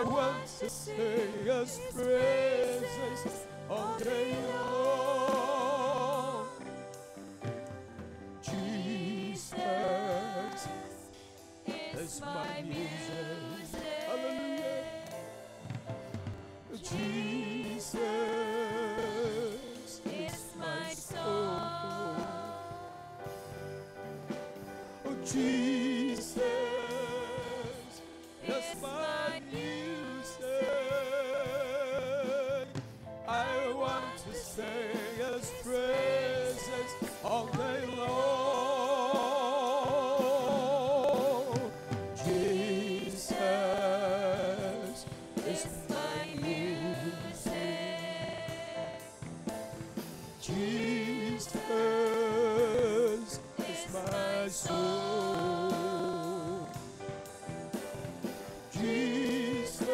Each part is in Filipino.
I want to sing His praises all day long. Jesus is my music. Hallelujah. Jesus is my soul. Oh, Jesus is my music. I want to sing His praises all day long. Jesus is my music. Jesus is my soul. Jesus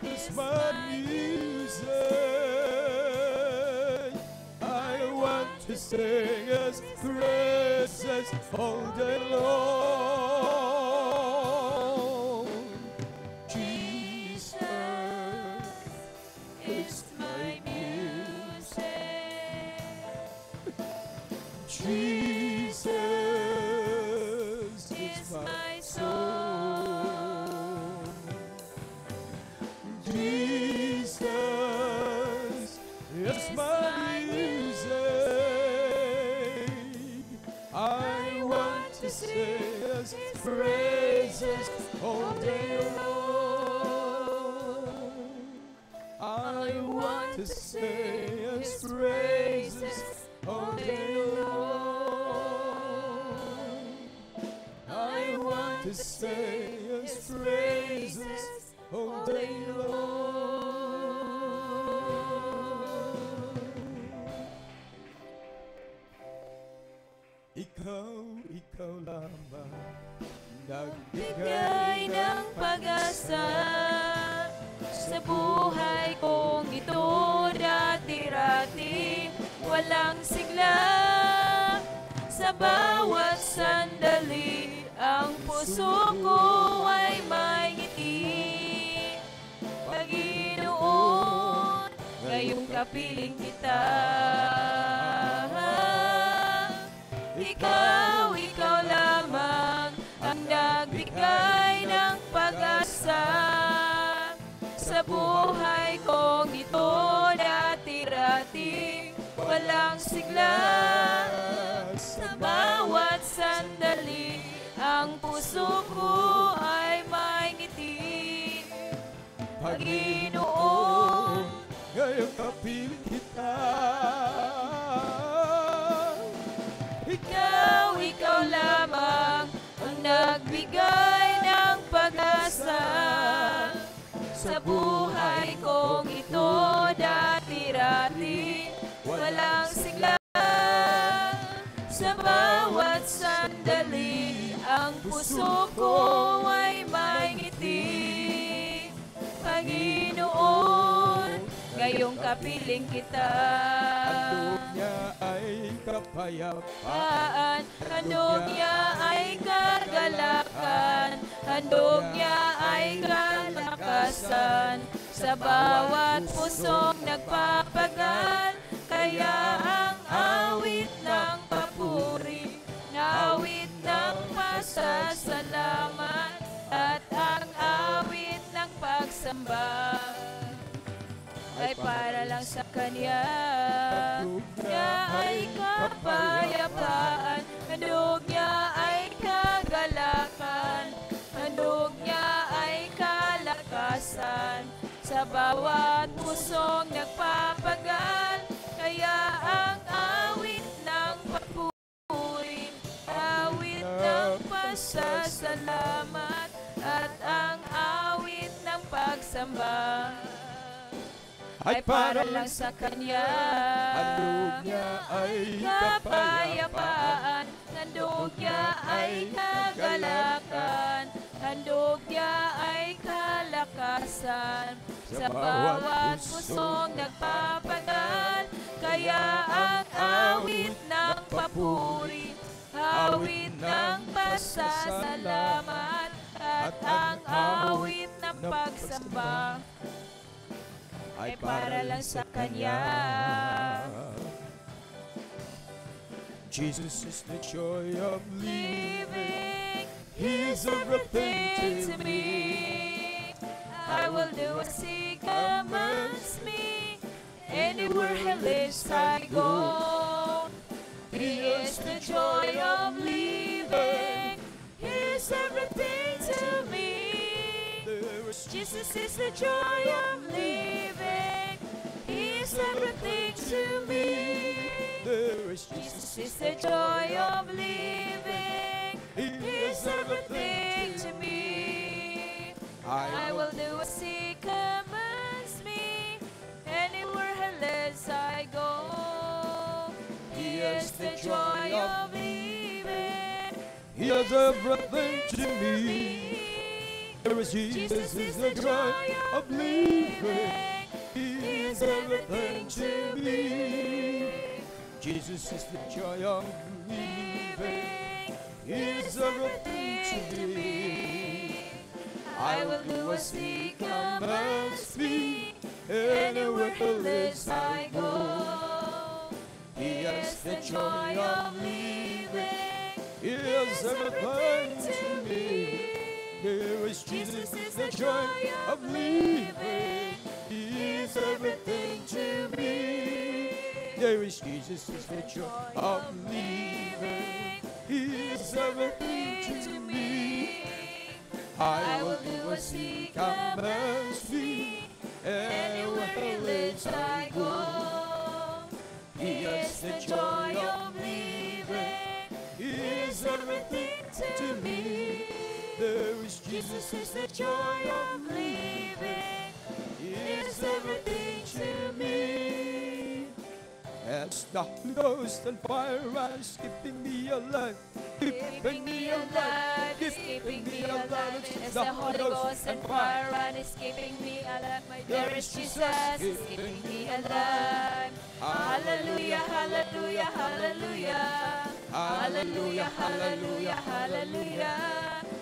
is my music. I want to sing His praises all day long. Jesus is my music. Jesus is my soul. Jesus is my music. I want to sing His praises all day long. I want to sing His praises all day long. I want to sing His praises all day long. Ikaw lamang nagbigay ng pag-asa sa buhay kong ito. Dati-rati walang sigla, sa bawat sandali ang puso ko ay may ngiti. Panginoon, ngayong kapiling kita. Ikaw lamang ang nagbigay ng pag-asa sa buhay kong ito. Dati-rati walang sigla, sa bawat sandali ang puso ko ay may ngiti. Panginoon, ngayong kapiling kita. Ikaw lamang ang nagbigay ng pag-asa sa buhay kong ito. Dati-rati walang sigla, sa bawat sandali ang puso ko ay may ngiti. Panginoon, ngayong kapiling kita. Handog niya ay kapayapaan, handog niya ay kagalakan, handog niya ay kalakasan, sa bawat pusong nagpapagal. Kaya ang awit ng papuri, awit ng pasasalamat, at ang awit ng pagsamba ay para lang sa Kanya. Niya ay kapayapaan, handog niya ay kagalakan, handog niya ay kalakasan, sa bawat pusong nagpapagal. Kaya ang awit ng papuri, awit ng pasasalamat, at ang awit ng pagsamba ay para lang sa Kanya. Handog niya ay kapayapaan, handog niya ay kagalakan, handog niya ay kalakasan, sa bawat pusong nagpapagal. Kaya ang awit ng papuri, awit ng pasasalamat, at ang awit pagsamba ay para lang sa Kanya. Jesus is the joy of living. He is everything to me. I will do as He commands me. Anywhere He lives, I go. He is the joy of living. He is everything to me. Jesus is the joy of living. He is everything to me. Jesus is the joy of living. He is everything to me. I will do as He commands me. Anywhere He lives, I go. He is the joy of living. He is everything to me. Jesus is the joy of living. He is everything to me. Jesus is the joy of living. He is everything to me. I will do as He commands me. Anywhere He lives, I go. He is the joy of living. He is everything to me. There is Jesus is the joy of living. He is everything to me. There is Jesus is the joy of living. He is everything to me. I will do as He commands me. Anywhere He lives, I go. He is the joy of living. He is everything to me. There is Jesus is the joy of living. He is everything to me. As the Holy Ghost and fire is keeping me alive, Keeping me alive, is keeping me alive. As the Holy Ghost and fire is keeping me alive. There is Jesus, is keeping me alive. Hallelujah, hallelujah, hallelujah. Hallelujah, hallelujah, hallelujah.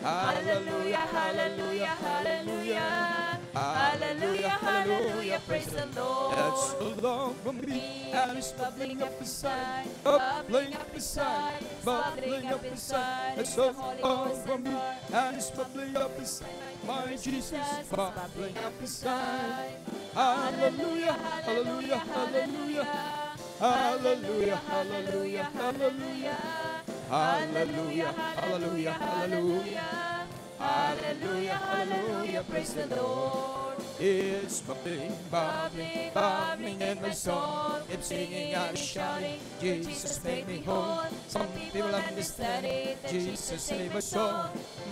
Hallelujah, hallelujah, hallelujah. Hallelujah, hallelujah, praise the Lord. That's so long for me, and it's bubbling up inside, bubbling up inside, bubbling up inside. That's so long for me, and it's bubbling up inside. My Jesus, bubbling up inside. Hallelujah, hallelujah, hallelujah. Hallelujah, hallelujah, hallelujah. Hallelujah, hallelujah, hallelujah. Hallelujah, hallelujah, praise the Lord. It's bubbling, bubbling, bubbling in my soul. Keep singing and shouting, Jesus made me whole. Some people understand it, Jesus saved my soul.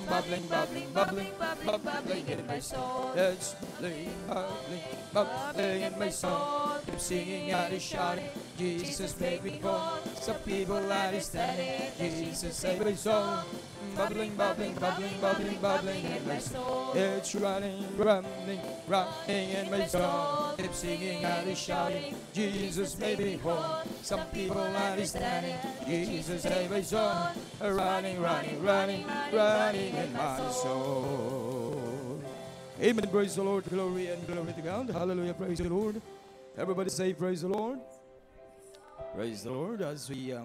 Bubbling, bubbling, bubbling, bubbling, bubbling in my soul. It's bubbling, bubbling, bubbling in my soul. Keep singing and shouting, Jesus made me whole. Some people understand it, Jesus saved my soul. Bubbling, bubbling, bubbling, bubbling, bubbling in my soul. It's running, running, running in my soul. Keep singing and shouting, Jesus made me whole. Some people understand it, Jesus saved my soul. Running, running, running, running in my soul. Amen. Praise the Lord. Glory and glory to God. Hallelujah. Praise the Lord. Everybody say praise the Lord. Praise the Lord as we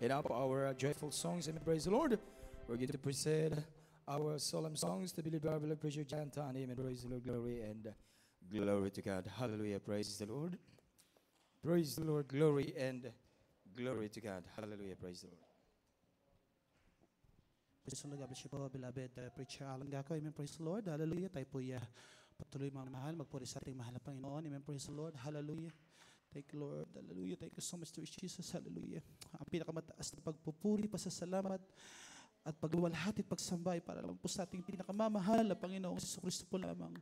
hit up our joyful songs. Amen. Praise the Lord. We're going to precede our solemn songs to believe our beloved preacher Jantan. Amen. Praise the Lord. Glory and glory to God. Hallelujah. Praise the Lord. Praise the Lord. Glory and glory to God. Hallelujah. Praise the Lord. Praise the Lord. God bless you po, beloved preacher Alan Gaco. Amen. Praise the Lord. Hallelujah. Tayo po patuloy mga mahal. Magpuri sa ating mahal na Panginoon. Amen. Praise the Lord. Hallelujah. Thank you, Lord. Hallelujah. Thank you so much to Jesus. Hallelujah. Ang pinakamataas na pagpupuri, pasasalamat, at pagwalhati, pagsambay para lang po sa ating pinakamamahal na Panginoong Jesucristo po lamang.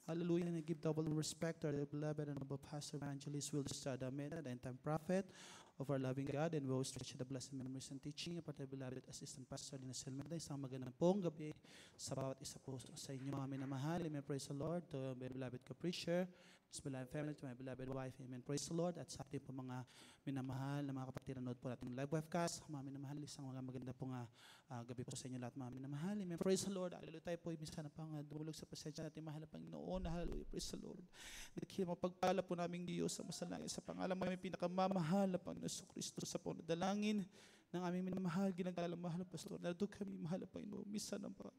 Hallelujah. And I give double respect to our beloved and above Pastor Evangelist Will Estrada Mena, the end-time prophet of our loving God, and we will stretch the blessed memories and teaching of our beloved Assistant Pastor Lina Selmeda. Isang magandang pong gabi sa bawat isa po sa inyo mga minamahal. Amen. Praise the Lord. To my beloved ka-preacher, His beloved family, to my beloved wife. Amen. Praise the Lord. At sa ating po mga minamahal na mga kapatid, nanood po natin live webcast. Mga minamahal, isang mga maganda po nga gabi po sa inyo lahat, mga minamahal. Amen. Praise the Lord. Hallelujah. Tayo po, minsan na pang dumulog sa pasensya natin, mahal na Panginoon. Hallelujah. Praise the Lord. Dahil mapagpala po naming Diyos sa masalangin sa pangalan mo, may pinakamamahal na Panginoon Kristo sa panadalangin ng aming minamahal, ginagalang mahal na Pastor. Narito kami, mahal na Panginoon. Minsan na pa.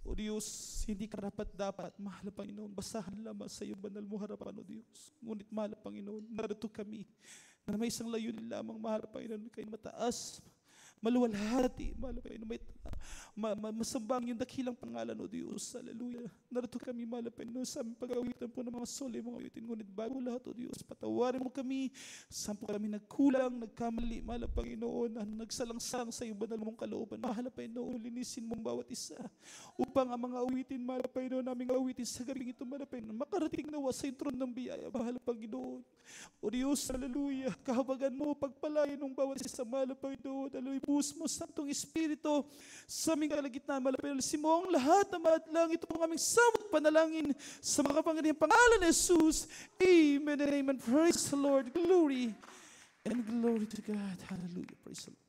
O Diyos, hindi karapat-dapat, mahal na Panginoon, basahan lamang sa iyo banal mo harapan, O Diyos. Ngunit mahal na Panginoon, narito kami na may isang layunin lamang, mahal na Panginoon, kayo mataas, maluwalhati, mahal na Panginoon, masambang yung dakilang pangalan, O Diyos. Hallelujah. Narito kami, mahal na Panginoon, sa aming pag-awitan po ng mga soli, mga awitin. Ngunit bago lahat, O Diyos, patawarin mo kami, saan po kami nagkulang, nagkamali, mahal na Panginoon, nagsalangsang sa iyong banal mong kalooban. Mahal na Panginoon, linisin mong bawat isa, upang ang mga awitin, mahal na Panginoon, naming awitin sa gabing ito, mahal na Panginoon, makarating nawa sa intron ng biyaya, mahal na Panginoon. O Diyos, hallelujah, kahabagan mo, pagpalayan ng bawat isa, mahal na Panginoon, hallelujah, buhos mo, Santong Espiritu, sa aming kalagitnaan, mahal na Panginoon, lisin mo ang lahat ng madlang, ito pong aming samot panalangin, sa mga kapangyarihang pangalan ni Jesus, amen and amen. Praise the Lord, glory and glory to God, hallelujah, praise the Lord.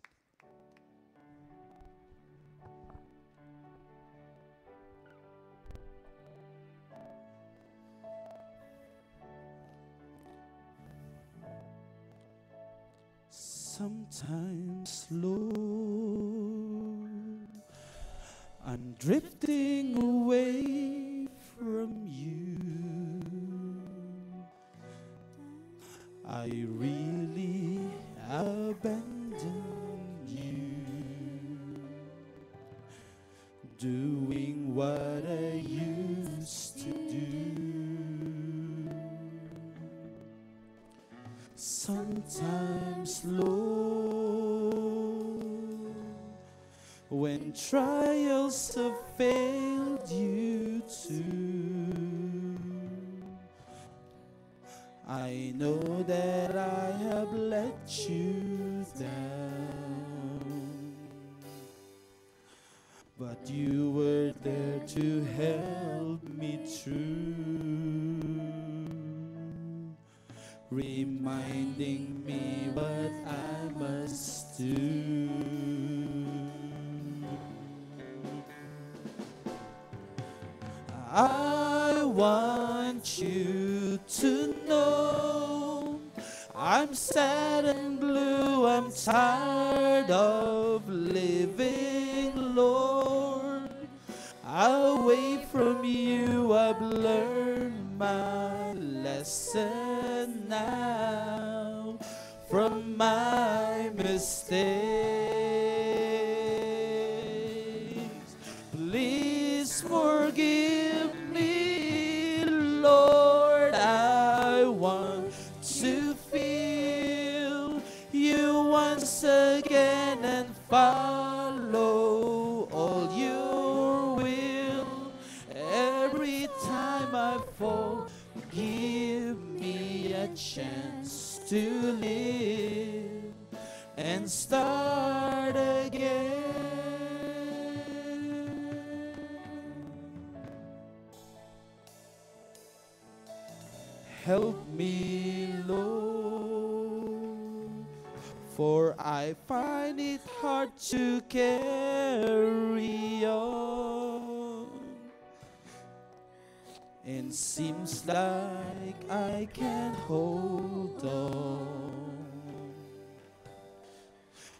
Sometimes, Lord, I'm drifting away from you. I really abandoned you, doing what I used to do. Sometimes, Lord, when trials have failed you too, I know that I have let you down, but you were there to help me through, reminding me what I must do. I want you to know I'm sad and blue, I'm tired of living, Lord. Away from you I've learned my lesson now from my mistakes. Please forgive me, Lord. I want to feel you once again and follow all your will. Every time I fall, give me a chance to live and start again. Help me, Lord, for I find it hard to carry on, and seems like I can't hold on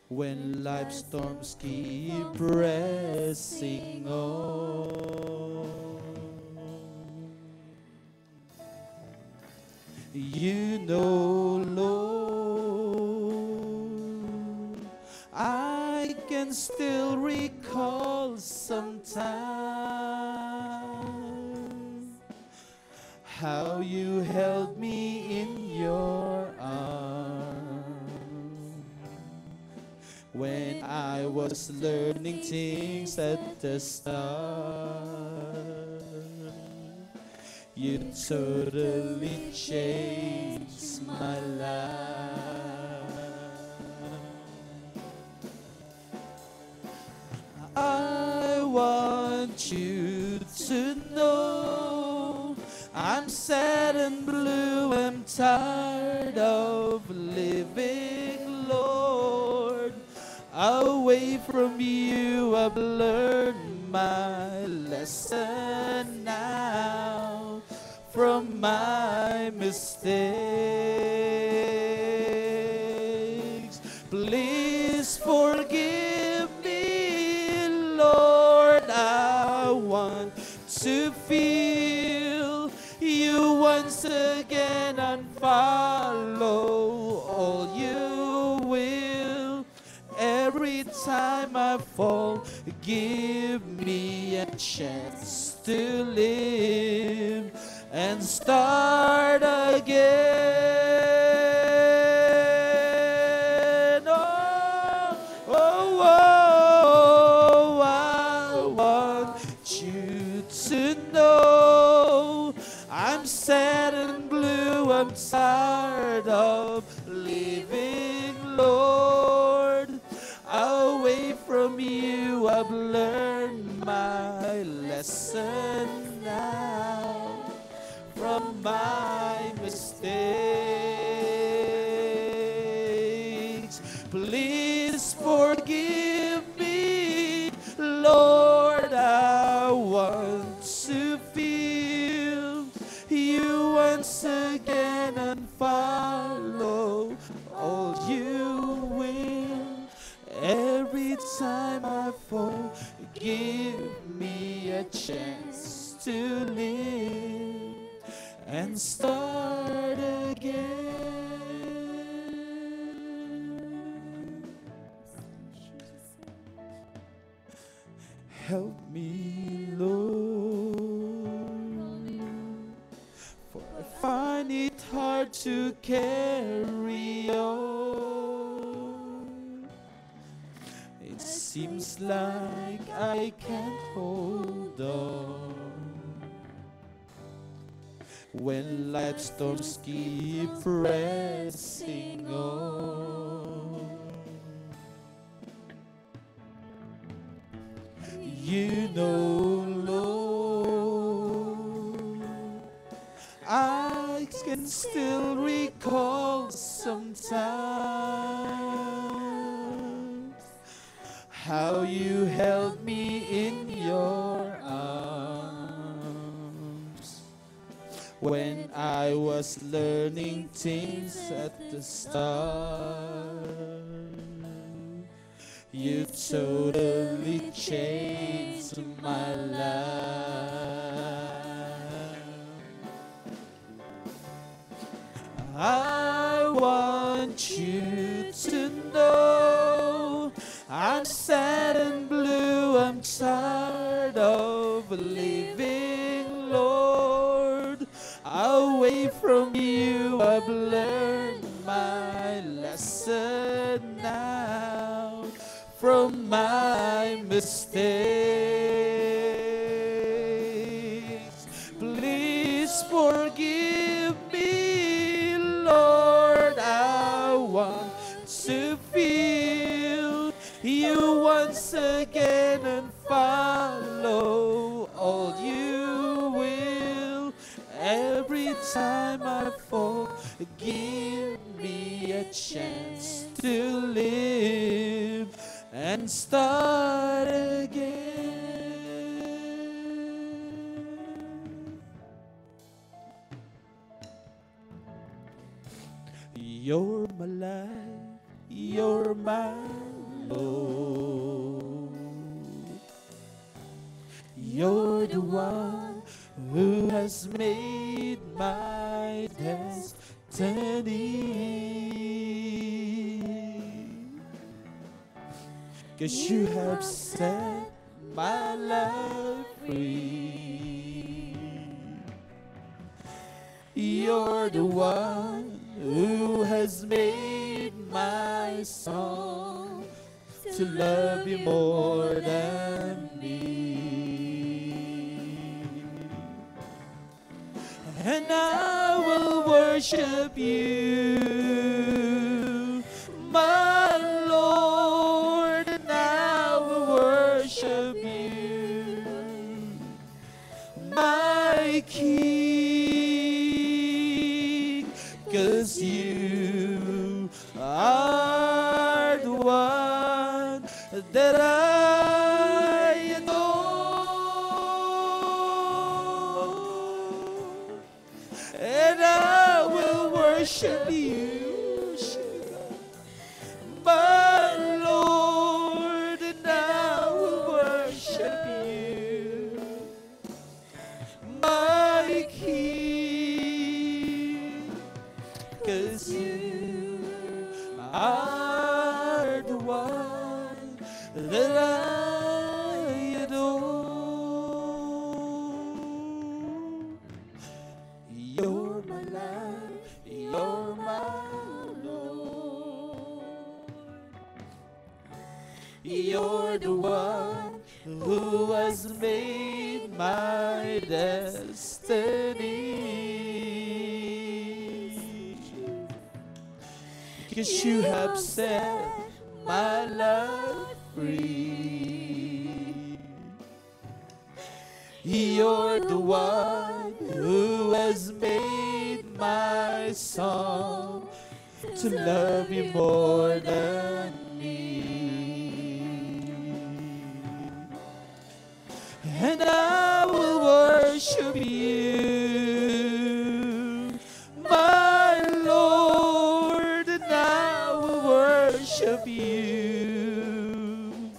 when life's storms keep pressing on. You know, Lord, I can still recall sometimes how you held me in your arms when I was learning things at the start. You totally changed my life. I want you to know I'm sad and blue, I'm tired of living, Lord. Away from you, I've learned my lesson now from my mistakes. Please forgive me, Lord. I want to feel you once again and follow all you will. Every time I fall, give me a chance to live and start again. Oh, oh, oh, I want you to know I'm sad and blue, I'm tired of living, Lord. Away from you, I've learned my lesson now from my mistakes. Please forgive me, Lord. I want to feel you once again and follow all you will. Every time I fall, give me a chance to live and start again. Help me, Lord, for I find it hard to carry on. It seems like I can't hold on when life's storms keep pressing on. You know, Lord, I can still recall sometimes how you held me in your arms when I was learning things at the start. You totally changed my life. I want you to know I'm sad and blue, I'm tired of living, Lord. Away from you, I've learned my lesson now from my mistakes. Please forgive me, Lord. I want to feel you once again and follow all you will. Every time I fall, give me a chance to live and start again. You're my life, you're my Lord. You're the one who has made my destiny. 'Cause you have set my life free. You're the one who has made my soul to love you more than me. And I will worship you, my Lord, and I will worship you, my King. worship you. My Lord, and I will worship you. My King, 'cause you are the one that I adore. You're my life, you're my Lord. You're the one who has made my destiny. 'Cause you have set my life free. You're the one who has made my song to love you more than me. And I will worship you, my Lord, and I will worship you,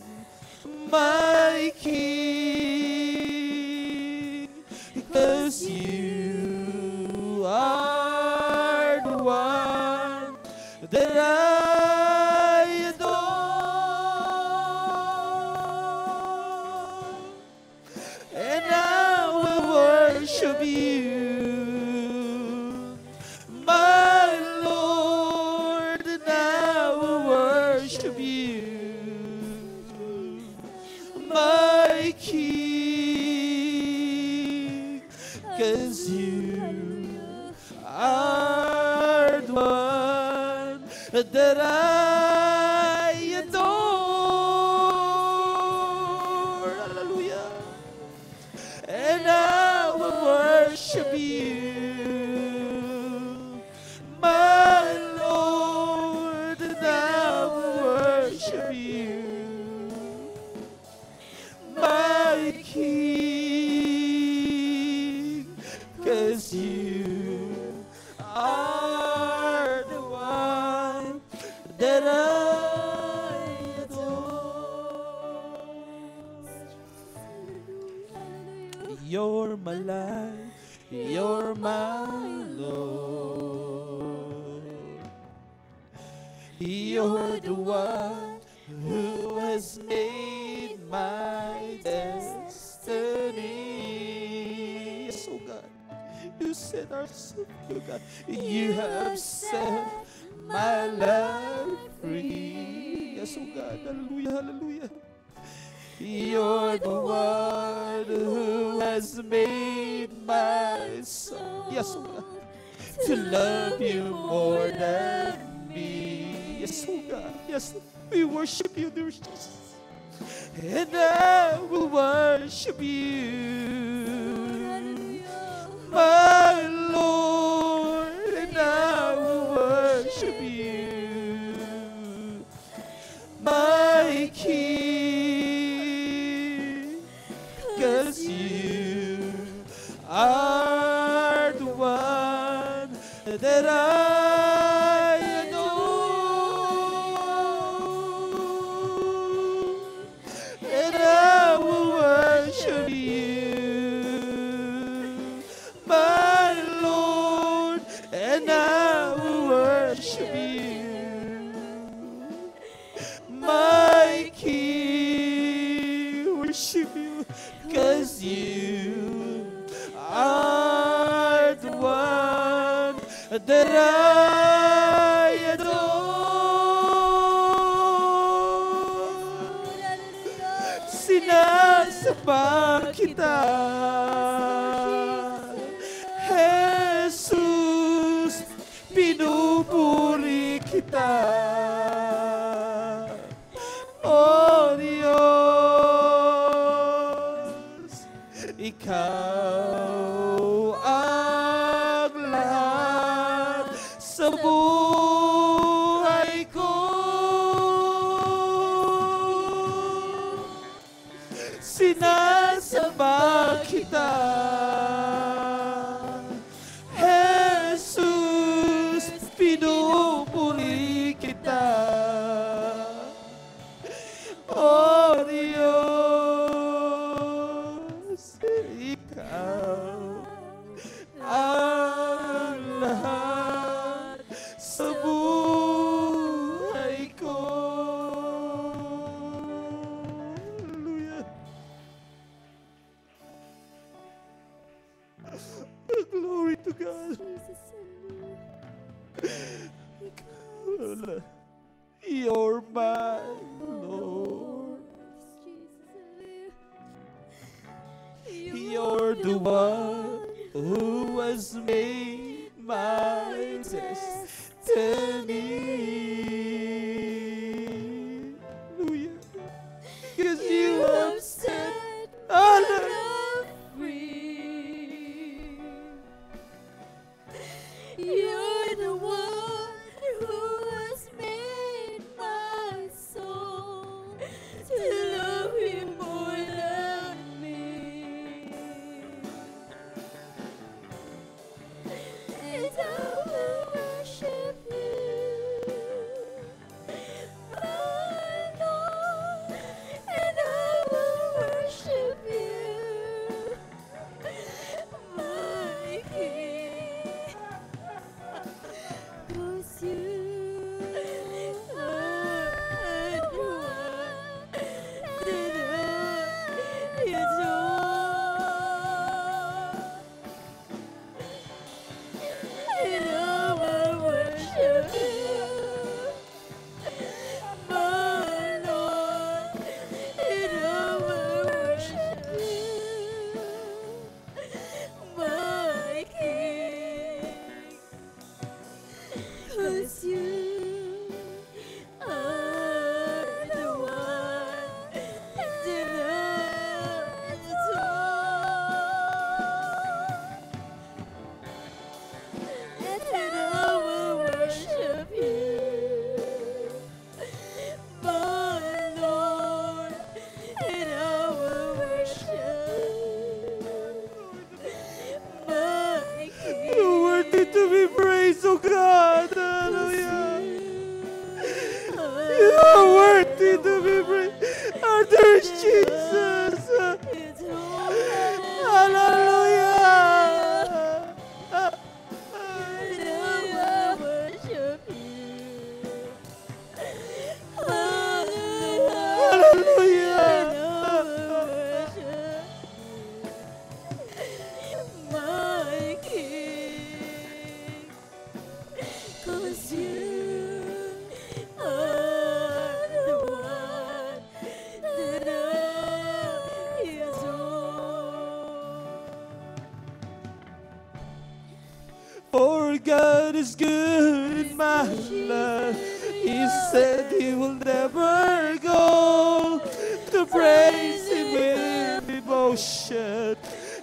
my King, because you are the one that I adore. And I will worship you, my Lord, and I will worship you, my King, 'cause you are the one that I adore. Hallelujah. And I will worship you, my Lord, and I will worship you, my King, 'cause you are the one that I adore. You're my life, you're my Lord. You're the one who has made my destiny. Yes, oh God, you set us free, God. You have set my life free. Yes, oh God, hallelujah, hallelujah. You're the one who has made my soul, yes, oh God, to love you more than me. Yes, oh God, yes, we worship you, dear Jesus. And I will worship you, my Lord, and I will worship you, my King, 'cause you are the one that I adore. And I will worship you, my Lord, and I will worship you, my King, worship you, 'cause you are the one that I adore. Sinasamba kita, Jesus, pinupuri kita. Oh Diyos, Ikaw ang lahat sa buhay ko. Sinasamba kita, Jesus, Glory to God. Jesus, hallelujah. You're my Lord. Jesus, You're the one who has made my destiny. Hallelujah. Because you have set all love free. You're the one who has made my soul to love Him more than me. And I will worship You, my Lord, and I will worship You, my King. 'Cause You are the one that I adore. And I will worship You, my Lord, and I will worship You, my King. 'Cause You are the one that I adore. And I will worship You, my Lord, and I will worship You, my King. You're worthy to be praised, oh God. Hallelujah. You are worthy to be praised. Our dear Jesus. Hallelujah. Hallelujah. My King, 'cause You are the one that I adore. For God is good in my life. He said He will never go. To praise Him with devotion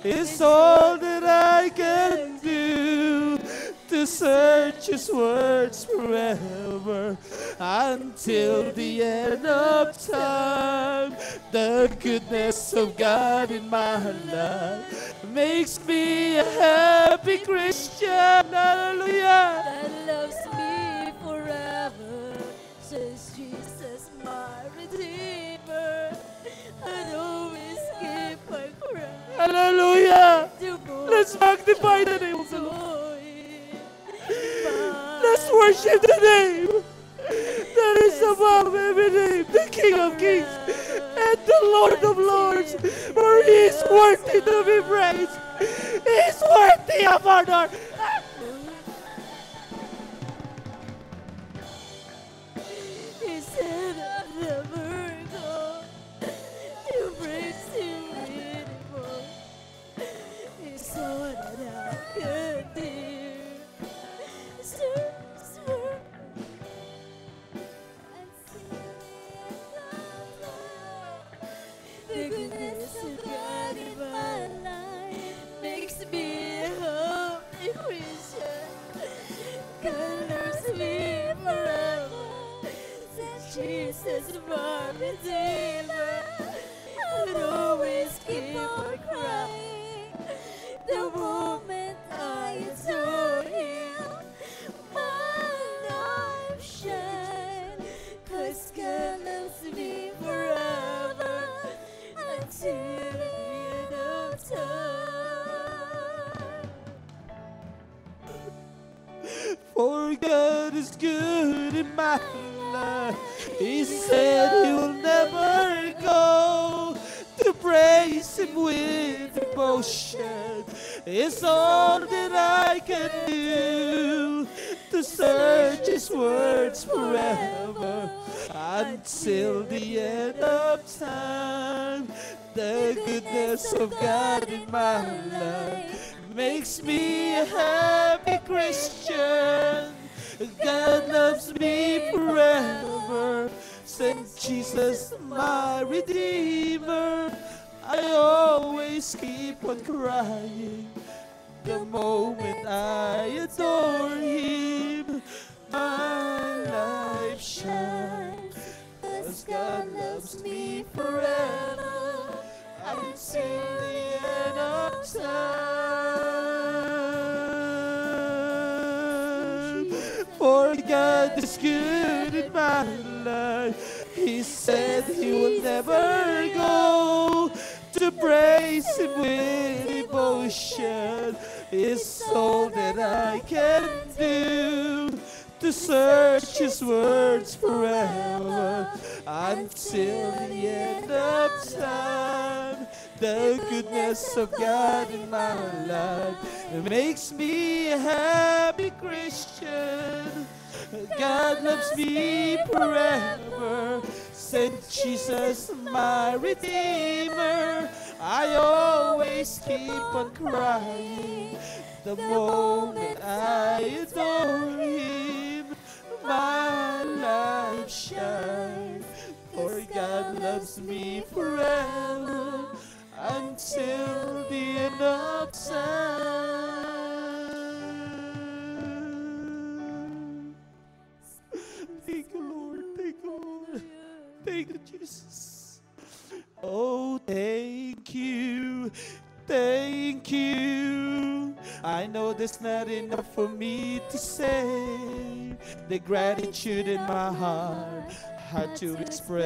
is all that I can do. To search His words forever until the end of time. The goodness of God in my life makes me a happy Christian. Hallelujah. That loves me forever, says Jesus, my Redeemer. I'd always give my crown Hallelujah. to boy. Let's magnify the name of the Lord. Boy, Let's worship the name that is above every name, the King of Kings and the Lord of Lords. For He is worthy to be praised. He is worthy of honor. He said I'd never go to praise Him anymore. It's all that I could do. Search for and see the goodness of God in my life makes me a happy Christian. God loves me forever. Jesus, my Redeemer. I'd always keep on crying the moment I adore Him. My life shine, 'cause God loves me forever until the end of time. For God is good in my life. He said He will never go. To praise Him with devotion is all that I can do to search His words forever until the end of time. The goodness of God in my life makes me a happy Christian. God loves me forever. Send Jesus, my Redeemer. I always keep on crying the moment I adore Him. My life shines, 'cause God loves me forever until the end of time. For God is good in my life. He said He will never go. To praise Him with devotion is all that I can do. To search His words forever until the end of time. The goodness of God in my life makes me a happy Christian. God loves me forever. Send Jesus, my Redeemer. I always keep on crying the moment I adore Him. My life shines, for God loves me forever until the end of time. Thank you, Lord. Thank you, Lord. Thank you, Jesus. Oh, thank you. Thank you. I know there's not enough for me to say. The gratitude in my heart, hard to express.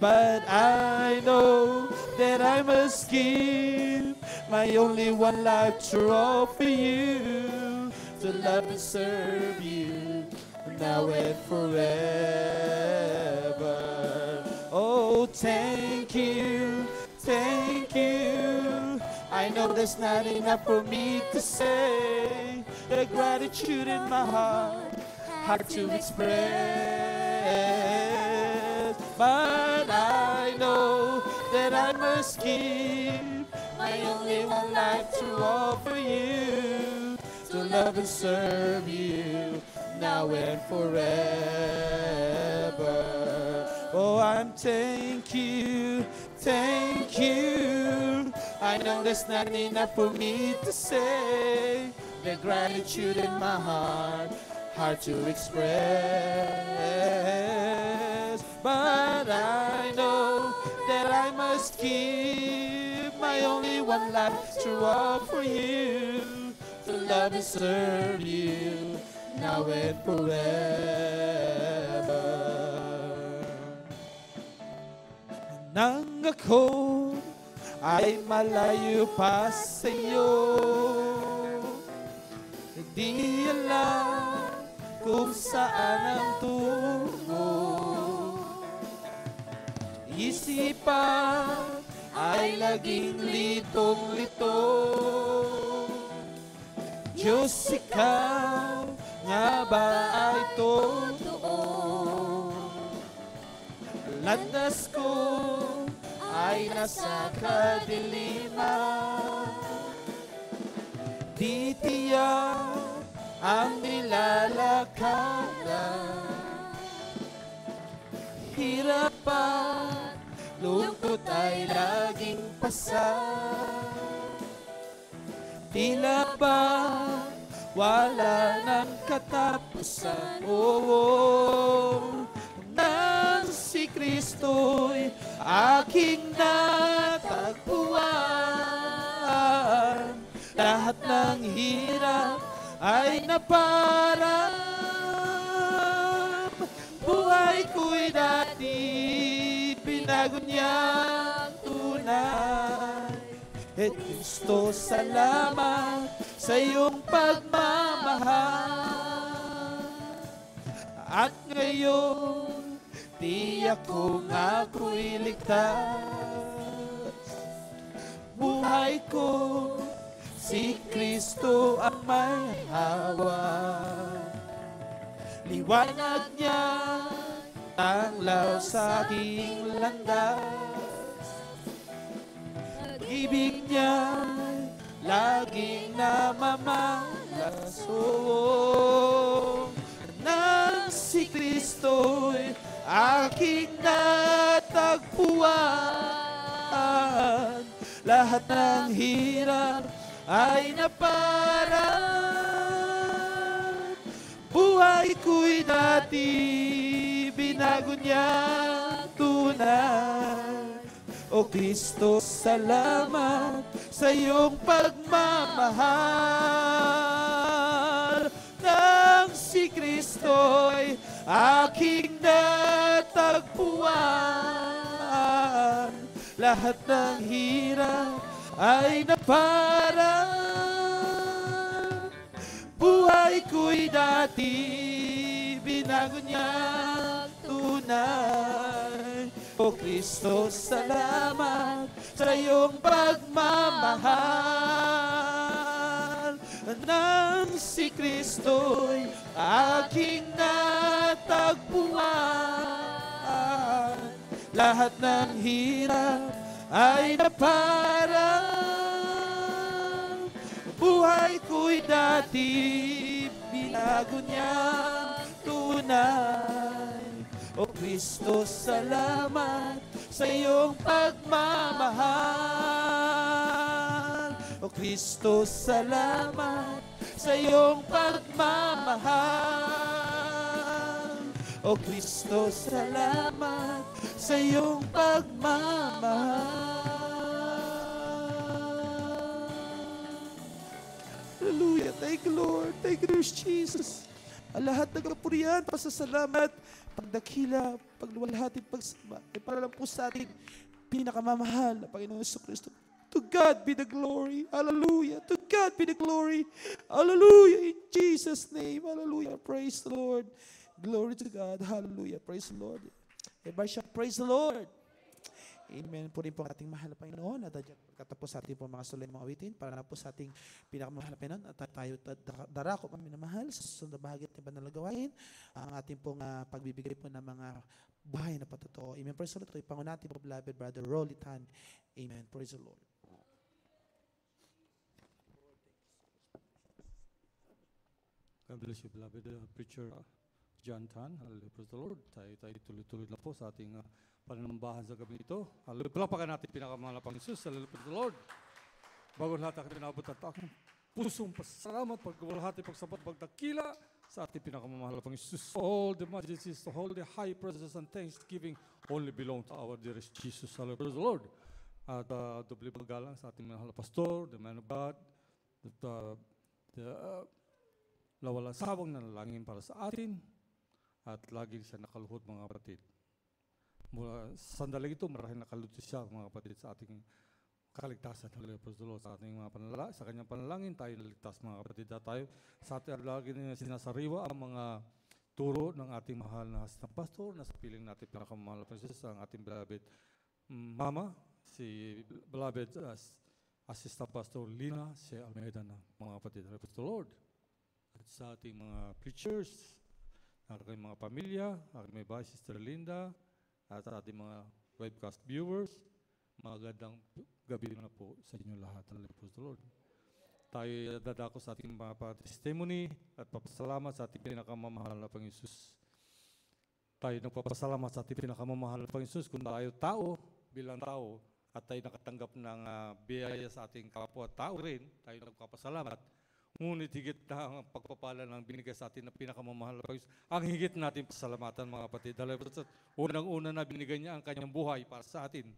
But I know that I must give my only one life to offer you, to love and serve you now and forever. Oh, thank you, thank you. I know there's not enough for me to say. The gratitude in my heart, hard to express. But I know that I must give my only one life to offer you, to love and serve you now and forever. Oh, I'm thank you, thank you. I know there's not enough for me to say. The gratitude in my heart, hard to express. But I know that I must give my only one life to offer you, to love and serve you now and forever. Nang ako ay malayo pa sa iyo, di alam kung saan ang tungo. Isipan ay laging litong-lito. Diyos, ikaw nga ba ay totoo? Landas ko ay nasa kadiliman, di tiyak ang nilalakaran. Hirap at lungkot ay laging pasar. Tila ba wala ng katapusan? Oo, nang si Kristo'y aking natagpuan, lahat ng hirap ay naparang. Buhay ko'y dati binago niyang tunay. Et Kristo, salamat sa iyong pagmamahal. At ngayon, tiyak kong ako'y ligtas. Kristo ang may hawak. Liwanag niya tanglaw sa aking landas. Pag-ibig niya laging namamalasong. Nang si Kristo'y aking natagpuan, lahat ng hirap ay naparaan. Buhay ko'y dati binago niya tunay. O Kristo, salamat sa iyong pagmamahal. Nang si Kristo'y aking natagpuan, lahat ng hirap ay naparaan. Buhay ko'y dati binago niya tunay. O Kristo, salamat sa iyong pagmamahal. Nang si Kristo'y aking natagpuan, lahat ng hirap ay naparaan. Buhay ko'y dati binago niya tunay. O Kristo, salamat sa iyong pagmamahal. O Kristo, salamat sa iyong pagmamahal. O Kristo, salamat sa iyong pagmamahal. Hallelujah. Thank you, Lord. Thank you, Lord Jesus. Ang lahat ng kapurihan, pasasalamat, pagdakila, pagluwalhati, pagsamba, ay para lang po sa ating pinakamamahal na Panginoon Jesucristo. To God be the glory. Hallelujah. To God be the glory. Hallelujah. In Jesus' name. Hallelujah. Praise the Lord. Glory to God. Hallelujah. Praise the Lord. Everybody shout, praise the Lord. Amen po rin po ang ating mahal na Panginoon. At dyan katapos sa ating po mga sulit mga awitin para na po sa ating pinakamahal na Panginoon. At tayo darako kami na mahal sa susunod na bahagi at iba na gawain. Ang ating pong pagbibigay po ng mga buhay na patotoo. Amen. Praise the Lord. Ito ipangon natin po, beloved brother Rolly Tan. Amen. Praise the Lord. God bless you, beloved preacher John Tan. Hallelujah, praise the Lord. Tayo tuloy-tuloy na po sa ating pananambahan sa gabi ito. Hallelujah, palapakan natin pinakamahal na Panginoon. Hallelujah, praise the Lord. Bago lahat aking pinabot at aking pusong pasalamat, pagkawalhati, pagsabat, pagdakila sa ating pinakamamahal na Panginoon. All the majesties, all the high praises and thanksgiving only belong to our dearest Jesus. Hallelujah, praise the Lord. At doble paggalang sa ating mahal na pastor, the man of God, na walang sawang nanalangin para sa atin at lagi siya nakaluhod mga kapatid. Mula sa sandaling ito, marahil nakaluhod siya mga kapatid sa ating kaligtasan. Hallelujah, praise the Lord. Sa ating mga sa kanyang panalangin, tayo naligtas mga kapatid. At tayo sa ating lagi na sinasariwa ang mga turo ng ating mahal na assistant pastor na sa piling natin pinakamahal na Panginoon, ang ating beloved mama, si beloved assistant pastor Lina si Almeida na mga kapatid. Hallelujah, praise the Lord. At sa ating mga preachers, aking mga pamilya, aking may bahay, Sister Linda, at sa ating mga webcast viewers, magandang gabi na po sa inyo lahat. Hallelujah, praise the Lord. Tayo dadako sa ating mga testimony at papasalamat sa ating pinakamamahal na Panginoon Jesus. Tayo nagpapasalamat sa ating pinakamamahal na Panginoon Jesus kung tayo tao, bilang tao, at tayo nakatanggap ng biyaya sa ating kapwa-tao rin, tayo nagpapasalamat. Ngunit higit na ang pagpapala ng binigay sa atin na pinakamamahal na Panginoon. Ang higit natin pasalamatan mga kapatid. Dahil unang-una na binigay niya ang kanyang buhay para sa atin.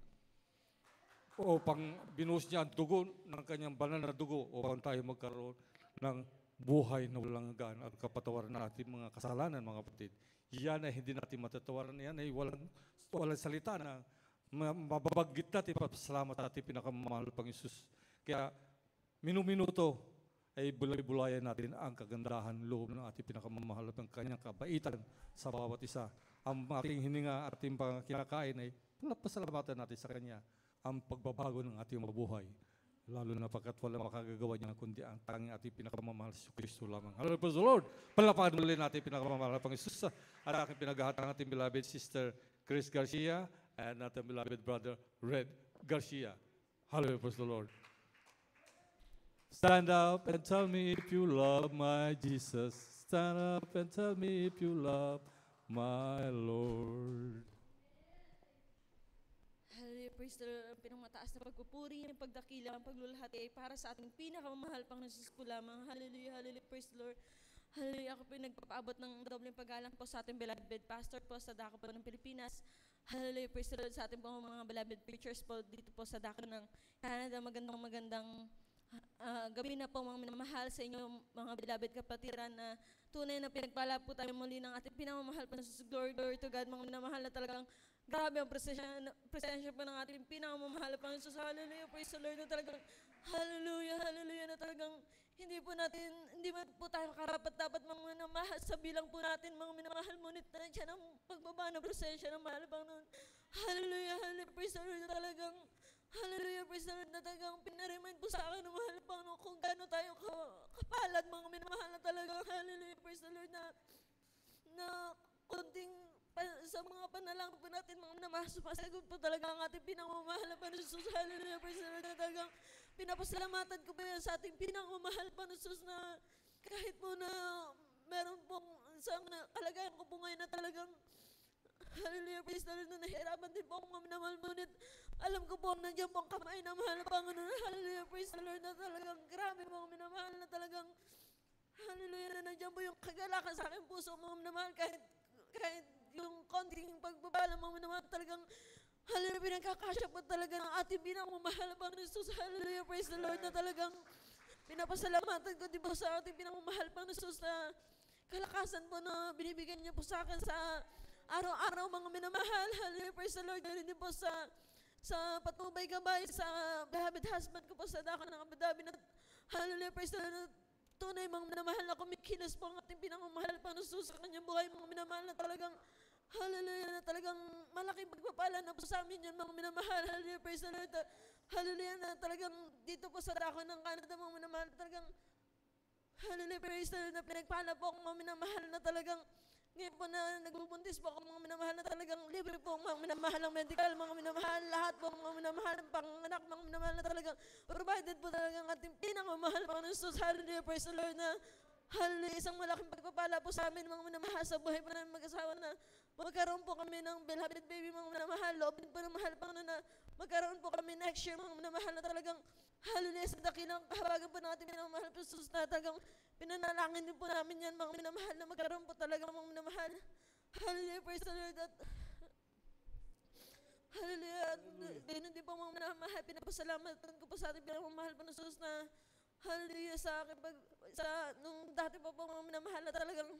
O pang binuhos niya ang dugo ng kanyang banal na dugo upang tayo magkaroon ng buhay na walang hanggan at kapatawaran na ating mga kasalanan mga kapatid. Yan ay hindi natin matatawaran. Yan ay walang salita na mababanggit natin pasalamat natin pinakamamahal na Panginoon Jesus. Kaya minuminuto ay bulay-bulayan natin ang kagandahan loob ng ating pinakamamahal ng kanyang kabaitan sa bawat isa. Ang ating hininga at ating kinakain ay pasalamatan natin sa kanya ang pagbabago ng ating mabuhay. Lalo na pagkat wala makagagawa niya kundi ang tanging ating pinakamamahal si Kristo lamang. Hallelujah, praise the Lord. Palapakan muli natin pinakamamahal na Panginoon at aking pinaghahatang ating beloved sister Chris Garcia and ating beloved brother Red Garcia. Hallelujah, praise the Lord. Stand up and tell me if you love my Jesus. Stand up and tell me if you love my Lord. Hallelujah, praise the Lord. Ang pinamataas na pagpupuri, ang pagdakila, ang paglulahati ay para sa ating pinakamamahal pang Jesus po lamang. Hallelujah, hallelujah, praise the Lord. Hallelujah, ako po nagpapaabot ng dobleng paggalang po sa ating beloved pastor po sa Dako po ng Pilipinas. Hallelujah, praise the Lord sa ating po mga beloved preachers po dito po sa Dako ng Canada. Magandang gabi na po mga minamahal sa inyo mga beloved kapatiran na tunay na pinagpala po tayo muli ng ating pinamamahal po na Jesus. Glory, glory to God, mga minamahal na talagang grabe ang presensya po ng ating pinakamamahal po ng Jesus. Hallelujah, praise the Lord na talagang hallelujah, hallelujah na talagang hindi man po tayo karapat dapat mga minamahal sa bilang po natin mga minamahal, ngunit na siya ng pagbaba ng presensya ng mahal pang noon. Hallelujah, hallelujah, praise the Lord na talagang hallelujah, praise the Lord na talagang pinaremind po sa akin ng mahal pang noon kung gaano tayo kapalad mga minamahal na talagang hallelujah, praise the Lord na konting sa mga panalangin po natin mga minamahal, sumasagot po talaga ang ating pinamamahal na Panginoon. Hallelujah, praise the Lord na talagang pinapasalamatan ko po yan sa ating pinamamahal Panginoon na kahit po na meron pong isang kalagayan ko po ngayon na talagang hallelujah, praise the Lord na nahihirapan din po akong mga minamahal, ngunit alam ko po nandiyan po ang kamay na mahal na Panginoon. Hallelujah, praise the Lord na talagang grabe mga minamahal na talagang hallelujah na nandiyan po yung kagalakan sa aking puso mga minamahal kahit yung konting pagbabala mga minamahal talagang hallelujah pinagkakasya po talaga ng ating pinamamahal na Panginoon Jesus. Hallelujah, praise the Lord na talagang pinapasalamatan ko din po sa ating pinamamahal Panginoon Jesus na kalakasan po na binibigyan niya po sa akin sa araw-araw mga minamahal. Hallelujah, praise the Lord. Ganun din po sa patnubay-gabay sa beloved husband ko po sa Dako ng Abu Dhabi na hallelujah, praise the Lord. Tunay mga minamahal na kumikilos po ang ating pinamamahal Panginoon Jesus sa kanyang buhay mga minamahal na talagang hallelujah na talagang malaking pagpapala na po sa amin yun mga minamahal. Hallelujah, praise the Lord. Hallelujah na talagang dito po sa Dako ng Canada mga minamahal talagang hallelujah, praise the Lord na pinagpala po akong mga minamahal na talagang ngayon po na nagbubuntis po ako mga minamahal na talagang libre po mga minamahal ng medical, mga minamahal, lahat po mga minamahal ng panganak, mga minamahal na talagang provided po talagang ating pinangamahal Panginoon Jesus. Hallelujah, praise the Lord na hallelujah, isang malaking pagpapala po sa amin mga minamahal sa buhay po namin mag-asawa na magkaroon po kami ng beloved baby mga minamahal, loobin po ng mahal Panginoon na magkaroon po kami next year mga minamahal na talagang hallelujah sa dakilang kahabagan po natin minamahal po Jesus na talagang pinanalangin din po namin yan mga minamahal na magkaroon po talaga mga minamahal. Hallelujah, praise the Lord at hallelujah at ganun din po mga minamahal pinapasalamatan ko po sa ating pinamamahal po ng Jesus na hallelujah sa akin nung dati pa po mga minamahal na talagang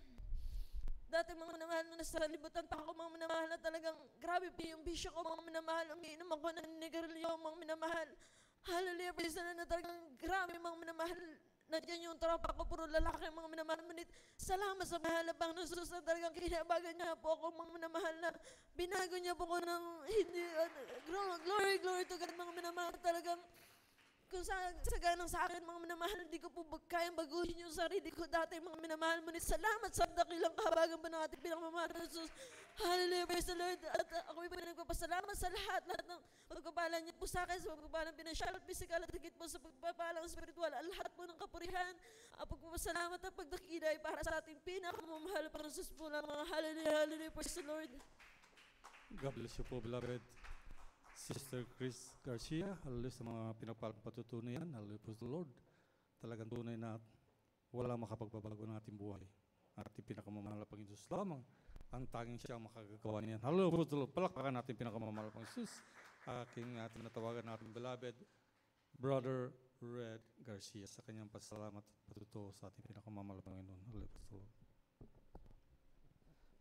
dati mga minamahal nung nasa libutan pa ako mga minamahal na talagang grabe po yung bisyo ko mga minamahal, umiinom ako ng nigarilyo mga minamahal. Hallelujah, praise the Lord na talagang grabe mga minamahal. Nandiyan yung tropa ko, puro lalaki mga minamahal. Ngunit salamat sa mahal na Panginoon Jesus na talagang kinabagan niya po ako mga minamahal na binago niya po ko ng hindi, glory, glory to God mga minamahal. Talagang kung ganang sa akin mga minamahal, hindi ko po kayang baguhin yung sarili ko dati mga minamahal. Ngunit salamat sa dakilang kahabagan po ng ating pinamamahal na Jesus. Hallelujah, praise the Lord. At ako po nagpapasalamat sa lahat ng pagpapala niya po sa akin, sa pagpapalang pinansyal at physical at higit po sa pagpapalang spiritual. At lahat po ng kapurihan, ang pagpapasalamat at pagdakila ay para sa ating pinakamamahal para sa Jesus po lang mga hallelujah, hallelujah, praise the Lord. God bless you po, beloved Sister Chris Garcia. Hallelujah sa mga pinagpalang patutunayan. Hallelujah, praise the Lord. Talagang tunay na wala makapagbabago ng ating buhay. Ating pinakamamahal na Panginoon Jesus lamang ang tanging siya makagagawa niyan. Hallelujah, praise the Lord. Palakpakan natin pinakamamahal na Panginoon Jesus. Aking natawagan natin beloved Brother Red Garcia sa kanyang pasalamat at patutuo sa ating pinakamamahal na Panginoon. Hallelujah, praise the Lord.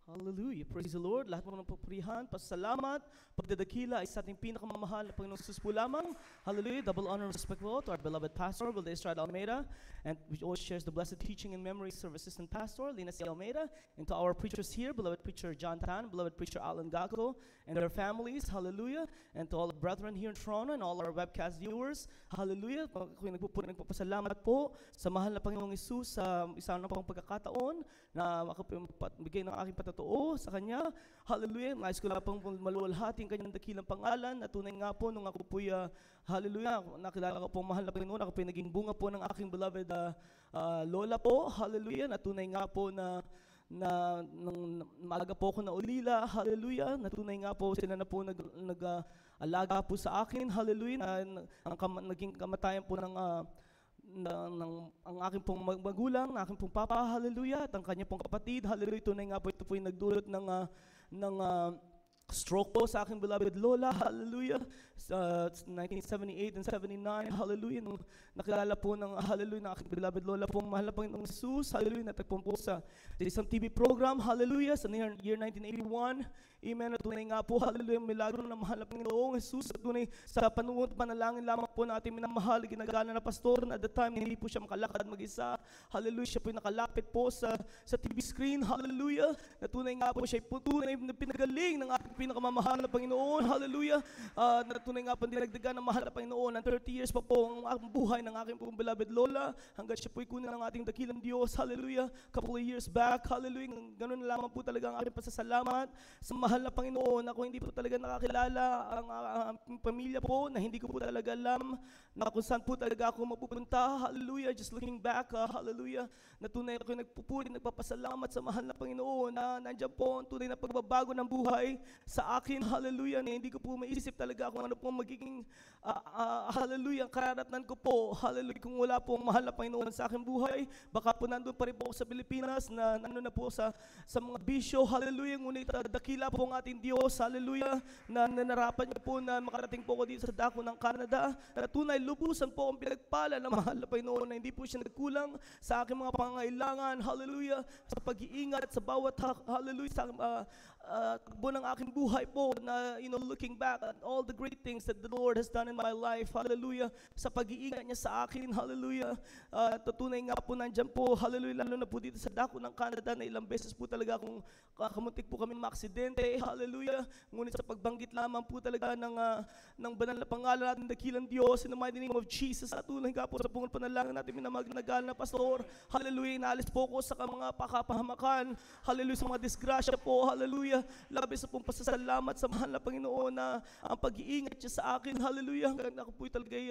Hallelujah. Praise the Lord. Lahat mo ng papurihan, pasalamat, pagdadakila ay sa ating pinakamamahal na Panginoong Jesus po lamang. Hallelujah. Double honor and respect po to our beloved pastor, Brother Israel Almeida, and which always shares the blessed teaching and memories of Assistant Pastor, Lina C. Almeida, and to our preachers here, beloved preacher John Tan, beloved preacher Alan Gago, and their families. Hallelujah. And to all the brethren here in Toronto and all our webcast viewers. Hallelujah. Ako'y nagpapasalamat po sa mahal na Panginoong Jesus sa isang na pang pagkakataon na makapibigay ng aking patotoo sa Kanya. Hallelujah. Nais ko lang pong maluwalhati ang Kanyang dakilang pangalan at tunay nga po nung ako po'y hallelujah, nakilala ko po mahal na Panginoon, ako po'y naging bunga po ng aking beloved lola po. Hallelujah. Na tunay nga po na nung maaga po ako na ulila, hallelujah, natunay nga po sila na po nag-alaga po sa akin, hallelujah, naging kamatayan po ng ang aking pong magulang, ng aking pong papa, hallelujah, at ang kanya pong kapatid, hallelujah, tunay nga po ito po yung nagdulot ng stroke po sa aking beloved lola, hallelujah, sa 1978 and 79, hallelujah, nung nakilala po ng hallelujah ng aking beloved lola po, mahal na Panginoong Jesus, hallelujah, natagpon po sa isang TV program, hallelujah, sa year 1981, amen, at tunay nga po, hallelujah, milagro ng mahal na Panginoong Jesus, at tunay sa panalangin lamang po natin minamahal, ginagana na pastor, na at the time, hindi po siya makalakad mag-isa, hallelujah, siya po yung nakalapit po sa TV screen, hallelujah, na tunay nga po siya po tunay na pinagaling ng ating pinakamamahal na Panginoon, hallelujah, na tunay nga po dinagdagan ng mahal na Panginoon, ng 30 years pa po ang buhay ng aking pong beloved lola, hanggang siya po'y kunin ng ating dakilang Diyos, hallelujah, couple of years back, hallelujah, ganun na lamang po talaga ang aking pasasalamat sa mahal na Panginoon. Ako hindi po talaga nakakilala ang pamilya po, na hindi ko po talaga alam na kung saan po talaga ako mapupunta, hallelujah, just looking back, hallelujah, na tunay ako nagpupuri, nagpapasalamat sa mahal na Panginoon, na nandiyan po ang tunay na pagbabago ng buhay sa akin, hallelujah, na hindi ko po maisip talaga kung ano po magiging, hallelujah, ang kararatnan ko po, hallelujah, kung wala po ang mahal na Panginoon sa aking buhay, baka po nandun pa rin po ako sa Pilipinas, na nandun na po sa mga bisyo, hallelujah, ngunit dakila po ang ating Diyos, hallelujah, na nanarapan niyo po na makarating po ako dito sa dako ng Canada, na tunay lubusan po ang pinagpala ng mahal na Panginoon, na hindi po siya nagkulang sa aking mga pangangailangan, hallelujah, sa pag-iingat sa bawat, hallelujah, sa takbo ng aking buhay po, na looking back at all the great things that the Lord has done in my life, hallelujah, sa pag-iingat niya sa akin, hallelujah, tutunay nga po nandyan po, hallelujah, lalo na po dito sa dako ng Canada, na ilang beses po talaga akong kamuntik po kami maaksidente, hallelujah, ngunit sa pagbanggit lamang po talaga ng banal na pangalan natin, dakilang Diyos, in the mighty name of Jesus, at tunay nga po sa pungol panalangin natin, minamagnagal na pastor, hallelujah, inaalis po ko sa mga pakapahamakan, hallelujah, sa mga disgrasya po, hallelujah, labis sa pong pasasalamat sa mahal na Panginoon na ang pag-iingat niya sa akin, hallelujah, hanggang ako po'y talagay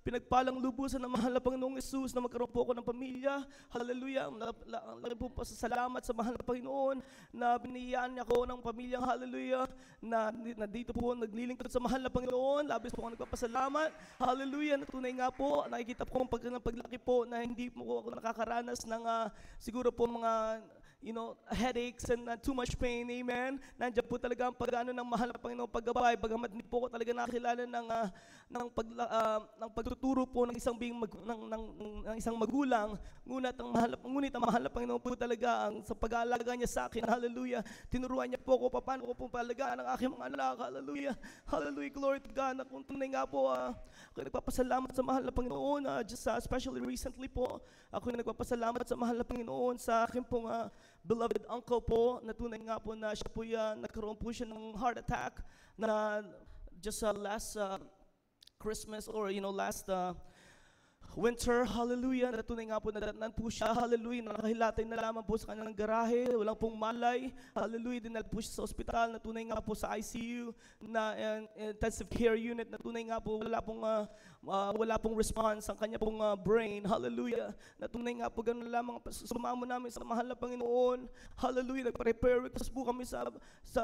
pinagpalang lubusan ng mahal na Panginoong Jesus, na magkaroon po ako ng pamilya, hallelujah, ang laki pong pasasalamat sa mahal na Panginoon na biniyaan niya ako ng pamilyang, hallelujah, na dito po naglilingkod sa mahal na Panginoon, labis po ako nagpapasalamat, hallelujah, na tunay nga po, nakikita po ang paglaki po na hindi po ako nakakaranas ng siguro po mga headaches and too much pain, amen. Nandiyan po talaga ang pag-ano ng mahal na Panginoon paggabay, bagamat hindi po ko talaga nakilala ng pagtuturo po ng isang ng isang magulang, ngunit ang mahal na Panginoon po talaga ang sa pag-aalaga niya sa akin, hallelujah. Tinuruan niya po ako paano ko pong paalagaan ang aking mga anak, hallelujah. Hallelujah, glory to God. Na kung tunay nga po, ako nagpapasalamat sa mahal na Panginoon, just especially recently po, ako nagpapasalamat sa mahal na Panginoon sa aking pong beloved uncle po, na tunay nga po na siya po nagkaroon po siya ng heart attack na just last Christmas or last winter, hallelujah, natunay nga po na po siya, hallelujah, nakahilatay na lamang po sa kanyang garahe, walang pong malay, hallelujah, dinal po siya sa ospital, natunay nga po sa ICU, na intensive care unit, natunay nga po wala pong response ang kanya pong brain, hallelujah, natunay nga po ganun lamang, sumamo namin sa mahal na Panginoon, hallelujah, nag-prepare request po kami sa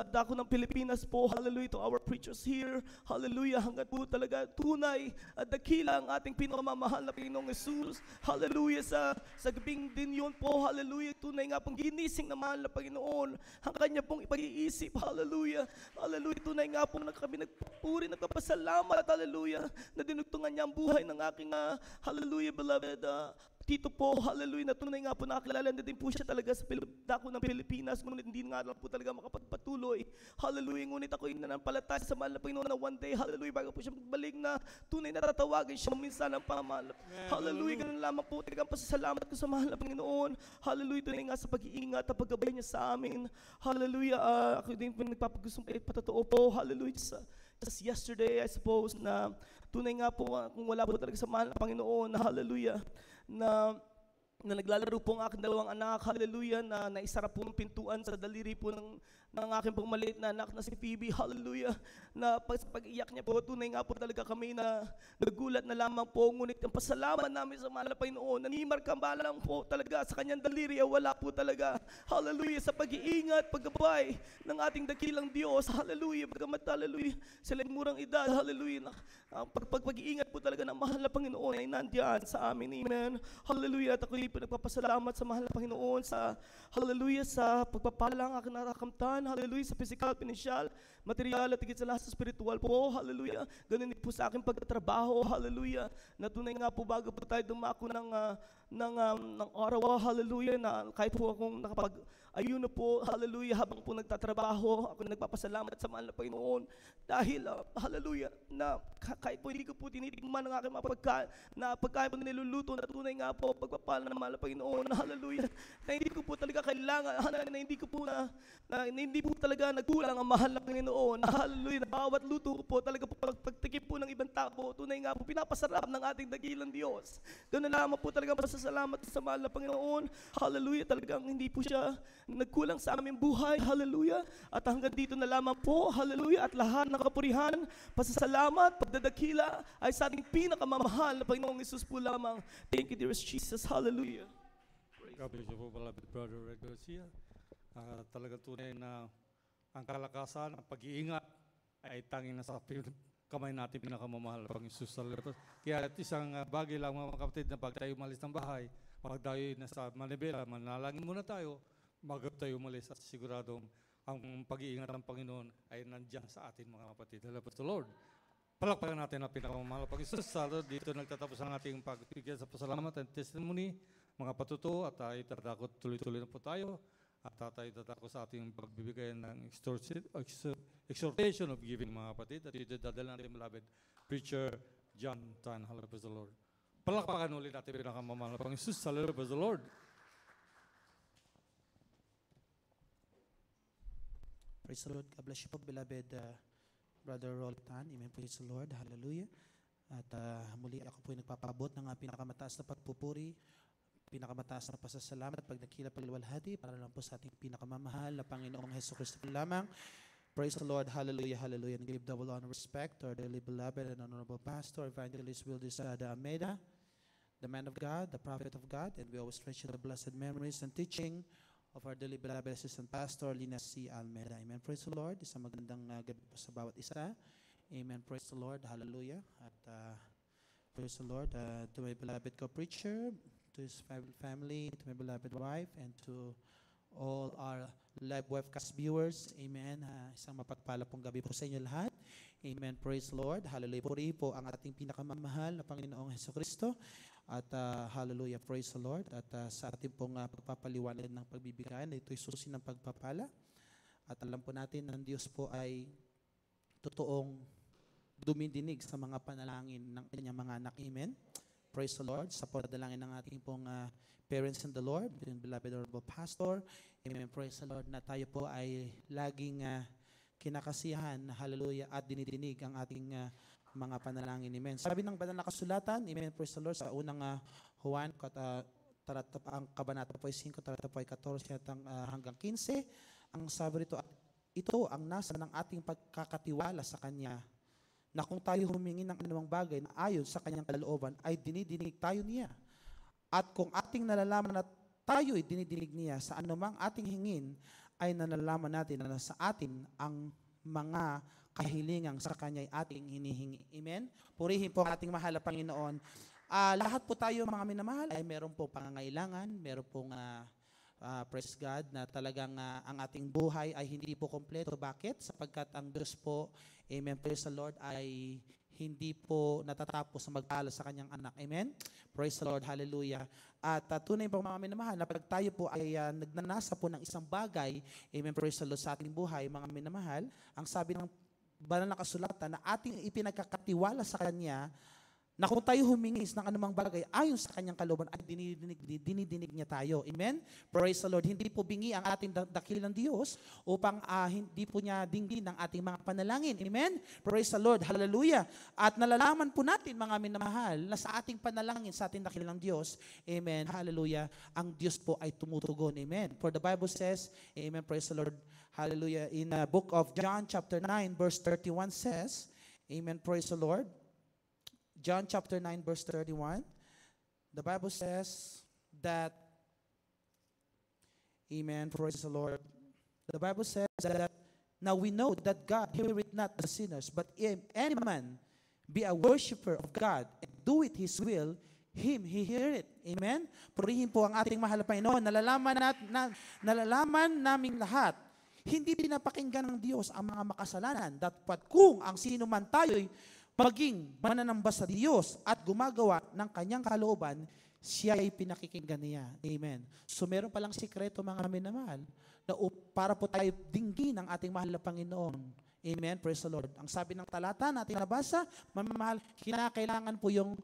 dako ng Pilipinas po, hallelujah, to our preachers here, hallelujah, hanggang po talaga tunay at dakila ang ating pinakamamahal na Panginoong Jesus, hallelujah, sa gabing din yun po, hallelujah, tunay nga pong ginising na mahal na Panginoon, ang kanya pong ipag-iisip, hallelujah, hallelujah, tunay nga pong kami nagpupuri, nagpapasalamat, hallelujah, na dinugtungan niya ang buhay ng aking, hallelujah, beloved Tito po, hallelujah, na tunay nga po nakakilala na din po siya talaga sa dako ng Pilipinas, ngunit hindi nga lang po talaga makapagpatuloy. Hallelujah, ngunit ako yung nanampalataya sa mahal na Panginoon na one day, hallelujah, bago po siya magbalik na tunay na tatawagin siya minsan ng pamamahal. Hallelujah, ganun lamang po talaga ang pasasalamat ko sa mahal na Panginoon. Hallelujah, tunay nga sa pag-iingat at paggabay niya sa amin. Hallelujah, ako din po nagpapagustong patotoo po, hallelujah, just yesterday, I suppose, na tunay nga po, kung wala po talaga sa mahal na Panginoon, hallelujah, na naglalaro po ang aking dalawang anak, hallelujah, na naisara po ng pintuan sa daliri po ng aking pong maliit na anak na si Phoebe, hallelujah, na pag-iyak niya po, tunay nga po talaga kami na nagulat na lamang po, ngunit ang pasalamat namin sa mahal na Panginoon, nanimar ka ba lang po talaga sa kanyang daliri, wala po talaga, hallelujah, sa pag-iingat, paggabay ng ating dakilang Diyos, hallelujah, bagamat, hallelujah, sila murang edad, hallelujah, ang pag-iingat po talaga ng mahal na Panginoon ay nandiyan sa amin, amen, hallelujah, at ako'y nagpapasalamat sa mahal na Panginoon sa, hallelujah, sa pagpapalang aking narakamtan, hallelujah, sa physical, financial, material, at higit sa lahat sa spiritual po, hallelujah, ganun din po sa aking pagtatrabaho, hallelujah, na tunay nga po bago po tayo dumako ng araw, hallelujah, na kahit po akong ayun na po, hallelujah, habang po nagtatrabaho, ako nagpapasalamat sa mahal na Panginoon dahil, hallelujah, na kahit po hindi ko po tinitigman ng aking na pagkain po niluluto na tunay nga po, pagpapala ng mahal na Panginoon, hallelujah, na hindi ko po talaga kailangan, na hindi ko po na hindi po talaga nagkulang ang mahal na Panginoon, hallelujah, na bawat luto ko po, talaga po pagtikip po ng ibang tao, tunay nga po, pinapasarap ng ating dakilang Diyos. Ganun naman po talaga pasasalamat sa mahal na Panginoon, hallelujah, talagang hindi po siya nagkulang sa aming buhay, hallelujah, at hanggang dito na lamang po, hallelujah, at lahat ng kapurihan, pasasalamat, pagdadakila ay sa ating pinakamamahal na Panginoong Hesus po lamang. Thank you, dearest Jesus, hallelujah. God bless you po, beloved brother Red Garcia. Talaga tunay na ang kalakasan, ang pag-iingat ay tanging nasa kamay natin pinakamamahal na Panginoong Hesus. Kaya at isang bagay lang mga kapatid na pag tayo umalis ng bahay, pag tayo nasa Manibela, manalangin muna tayo, bago tayo umalis at siguradong ang pag-iingat ng Panginoon ay nandiyan sa atin mga kapatid. Hello to the Lord. Palakpakan natin ang pinakamamahal na Panginoon. Dito nagtatapos ang ating pagbigay sa pasalamat and testimony, mga patuto, at tayo tatakot tuloy-tuloy na po tayo. At tayo tatakot sa ating pagbibigay ng exhortation of giving mga kapatid. At ito dadala natin beloved preacher John Tan. Hello to the Lord. Palakpakan ulit natin ang pinakamamahal na Panginoon. Hello to the Lord. Praise the Lord. God bless you po, beloved Brother Roltan. Amen. Praise the Lord. Hallelujah. At muli ako po nagpapabot ng pinakamataas na pagpupuri, pinakamataas na pasasalamat, pagdakila, pagluwalhati, para lang po sa ating pinakamamahal na Panginoong Hesus Kristo lamang. Praise the Lord. Hallelujah. Hallelujah. And give double honor and respect to our dearly beloved and honorable pastor, Evangelist Wildis de Almeida, the man of God, the prophet of God, and we always treasure the blessed memories and teaching of our dearly beloved assistant pastor, Lina C. Almeida. Amen. Praise the Lord. Isang magandang gabi po sa bawat isa. Amen. Praise the Lord. Hallelujah. At praise the Lord to my beloved co-preacher, to his family, to my beloved wife, and to all our live webcast viewers. Amen. Isang mapagpala pong gabi po sa inyo lahat. Amen. Praise the Lord. Hallelujah. Puri po ang ating pinakamamahal na Panginoong Hesukristo. At hallelujah, praise the Lord. At sa ating pong pagpapaliwanag ng pagbibigayan, ito'y susi ng pagpapala. At alam po natin na ang Diyos po ay totoong dumidinig sa mga panalangin ng kanyang mga anak. Amen. Praise the Lord. Sa panalangin ng ating pong parents in the Lord, beloved honorable pastor. Amen. Praise the Lord na tayo po ay laging kinakasiyahan, hallelujah, at dinidinig ang ating mga panalangin. Amen. Sabi ng banal na kasulatan, amen, praise the Lord, sa unang Juan, ang kabanata po ay 5, tarata po ay 14 hanggang 15, ang sabi rito, ito ang nasa ng ating pagkakatiwala sa Kanya, na kung tayo humingi ng anumang bagay na ayon sa Kanyang kalooban, ay dinidinig tayo niya. At kung ating nalalaman na tayo ay dinidinig niya sa anumang ating hingin, ay nalalaman natin na sa atin ang mga kahilingang sa Kanya ay ating hinihingi. Amen? Purihin po ang ating mahal na Panginoon. Lahat po tayo mga minamahal ay meron po pangangailangan, meron pong praise God na talagang ang ating buhay ay hindi po kompleto. Bakit? Sapagkat ang Diyos po, amen, praise the Lord, ay hindi po natatapos sa magpala sa kanyang anak. Amen? Praise the Lord. Hallelujah. At tunay po mga minamahal, na pag tayo po ay nagnanasa po ng isang bagay, amen, praise the Lord, sa ating buhay, mga minamahal, ang sabi ng banal na kasulatan na ating ipinagkakatiwala sa Kanya, na kung tayo humingis ng anumang bagay ayon sa kanyang kalooban ay dinidinig niya tayo. Amen? Praise the Lord. Hindi po bingi ang ating dakilang Diyos upang hindi po niya dinggin ang ating mga panalangin. Amen? Praise the Lord. Hallelujah. At nalalaman po natin, mga minamahal, na sa ating panalangin, sa ating dakilang Diyos, amen, hallelujah, ang Diyos po ay tumutugon. Amen? For the Bible says, amen, praise the Lord, hallelujah, in the book of John chapter 9 verse 31 says, amen, praise the Lord, John chapter 9 verse 31, the Bible says that, amen, praise the Lord, the Bible says that, now we know that God heareth not the sinners, but if any man be a worshipper of God and do it His will, him He heareth. Amen? Purihin po ang ating mahal na Panginoon. Nalalaman naming lahat, hindi pinapakinggan ng Diyos ang mga makasalanan. Dapat kung ang sino man tayo'y maging mananamba sa Diyos at gumagawa ng kanyang kalooban, siya ay pinakikinggan niya. Amen. So meron palang sikreto, mga minamahal, na para po tayo dinggin ng ating mahal na Panginoon. Amen. Praise the Lord. Ang sabi ng talata natin nabasa, mamamahal, kinakailangan po yung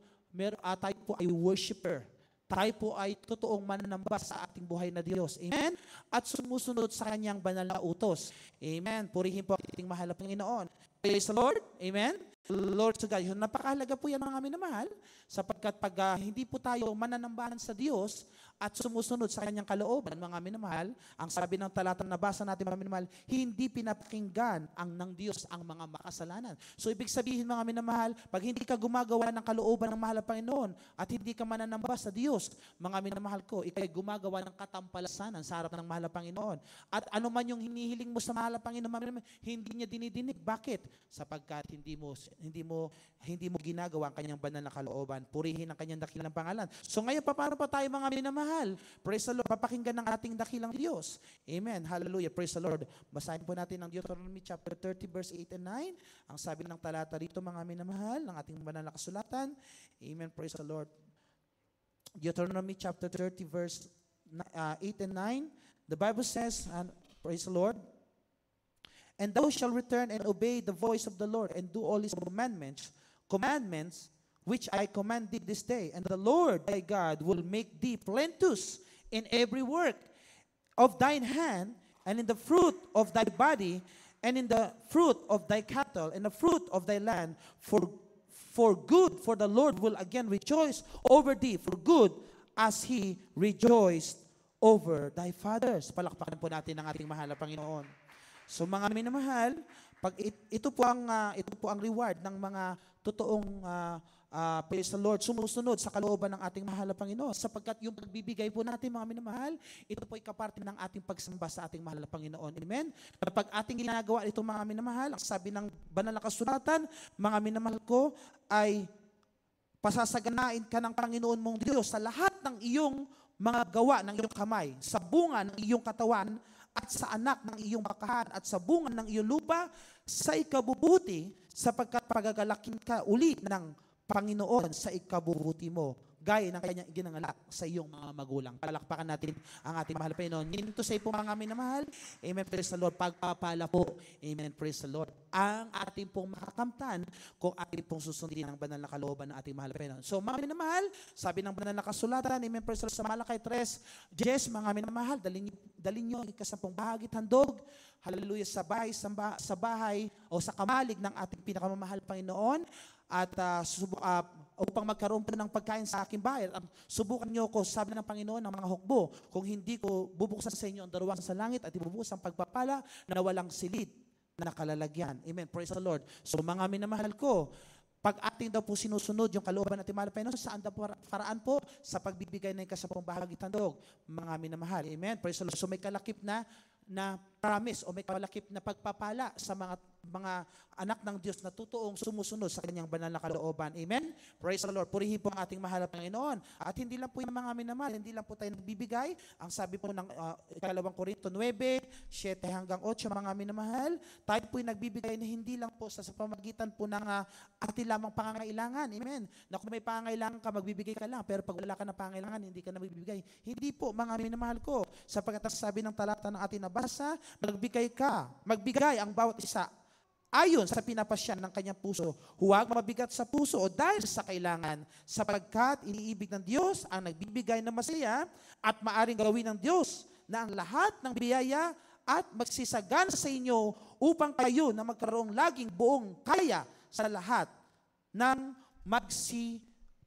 tayo po ay worshiper. Tayo po ay totoong mananamba sa ating buhay na Diyos. Amen? At sumusunod sa kanyang banal na utos. Amen. Purihin po ang ating mahal na Panginoon. Praise the Lord. Amen. Lord to God. Napakahalaga po yan, mga minamahal, sapagkat pag hindi po tayo mananambahan sa Diyos at sumusunod sa kanyang kalooban, mga minamahal, ang sabi ng talatang nabasa natin, mga minamahal, hindi pinapakinggan ng Diyos ang mga makasalanan. So ibig sabihin, mga minamahal, pag hindi ka gumagawa ng kalooban ng mahal na Panginoon at hindi ka mananamba sa Diyos, mga minamahal ko, ikay gumagawa ng katampalasanan sa harap ng mahal na Panginoon. At ano man yung hinihiling mo sa mahal na Panginoon, mga minamahal, hindi niya dinidinig. Bakit? Sapagkat hindi mo ginagawa ang kanyang banal na kalooban. Purihin ang kanyang dakilang pangalan. So ngayon, paano pa tayo, mga minamahal? Praise the Lord. Papakinggan ng ating dakilang Diyos. Amen. Hallelujah. Praise the Lord. Basahin po natin ang Deuteronomy chapter 30 verse 8 and 9. Ang sabi ng talata rito, mga minamahal, ng ating banal na kasulatan. Amen. Praise the Lord. Deuteronomy chapter 30 verse 8 and 9. The Bible says, and praise the Lord, and thou shalt return and obey the voice of the Lord and do all His commandments, which I command thee this day. And the Lord thy God will make thee plenteous in every work of thine hand, and in the fruit of thy body, and in the fruit of thy cattle, and the fruit of thy land, for good. For the Lord will again rejoice over thee for good, as He rejoiced over thy fathers. Palakpakan po natin ang ating mahal na Panginoon. So mga minamahal, pag ito po ang reward ng mga totoong praise the Lord, sumusunod sa kalooban ng ating mahal na Panginoon, sapagkat yung pagbibigay po natin, mga minamahal, ito po ay kaparte ng ating pagsamba sa ating mahal na Panginoon. Amen? Kapag ating ginagawa ito, mga minamahal, ang sabi ng banal na kasulatan, mga minamahal ko, ay pasasaganain ka ng Panginoon mong Diyos sa lahat ng iyong mga gawa ng iyong kamay, sa bunga ng iyong katawan, at sa anak ng iyong bakahan, at sa bunga ng iyong lupa, sa ikabubuti, sapagkat pagagalakin ka uli ng Panginoon sa ikabubuti mo, gaya ng kanyang ginangalak sa iyong mga magulang. Palakpakan natin ang ating mahal na Panginoon. Yun to say po, mga minamahal, amen, praise the Lord, pagpapala po, amen, praise the Lord, ang ating pong makakamtan kung ating pong susundin ang banal na kalooban ng ating mahal na Panginoon. So, mga minamahal, sabi ng banal na kasulatan, amen, praise the Lord, sa Malakay 3, Yes, mga minamahal, dalhin nyo ang ikasampung bahagi handog, hallelujah, sa bahay o sa kamalig ng ating pinakamamahal Panginoon, at upang magkaroon po ng pagkain sa aking bahay. Subukan niyo ko, sabi ng Panginoon, ng mga hukbo, kung hindi ko bubuksan sa inyo ang daruwang sa langit at ibubukas ang pagpapala na walang silid na kalalagyan. Amen. Praise the Lord. So mga minamahal ko, pag ating daw po sinusunod yung kalooban natin, mahal na Panginoon, saan daw paraan po? Sa pagbibigay ng ikasampung bahagi handog, mga minamahal. Amen. Praise the Lord. So may kalakip na promise o may kalakip na pagpapala sa mga mga anak ng Diyos na totoong sumusunod sa kanyang banal na kalooban. Amen? Praise the Lord. Purihin po ang ating mahal na Panginoon. At hindi lang po yung mga minamahal, hindi lang po tayo nagbibigay. Ang sabi po ng 2 Korinto 9, 7 hanggang 8, mga minamahal, tayo po yung nagbibigay na hindi lang po sa pamagitan po ng ating lamang pangangailangan. Amen? Na kung may pangangailangan ka, magbibigay ka lang. Pero pag wala ka na pangangailangan, hindi ka na magbibigay. Hindi po, mga minamahal ko. Sapagkat sabi ng talata ng ating nabasa, magbigay ang bawat isa ayon sa pinapasyan ng kanyang puso. Huwag mabigat sa puso o dahil sa kailangan, sapagkat iniibig ng Diyos ang nagbibigay ng masaya at maaring gawin ng Diyos na ang lahat ng biyaya at magsisagana sa inyo upang kayo na magkaroong laging buong kaya sa lahat ng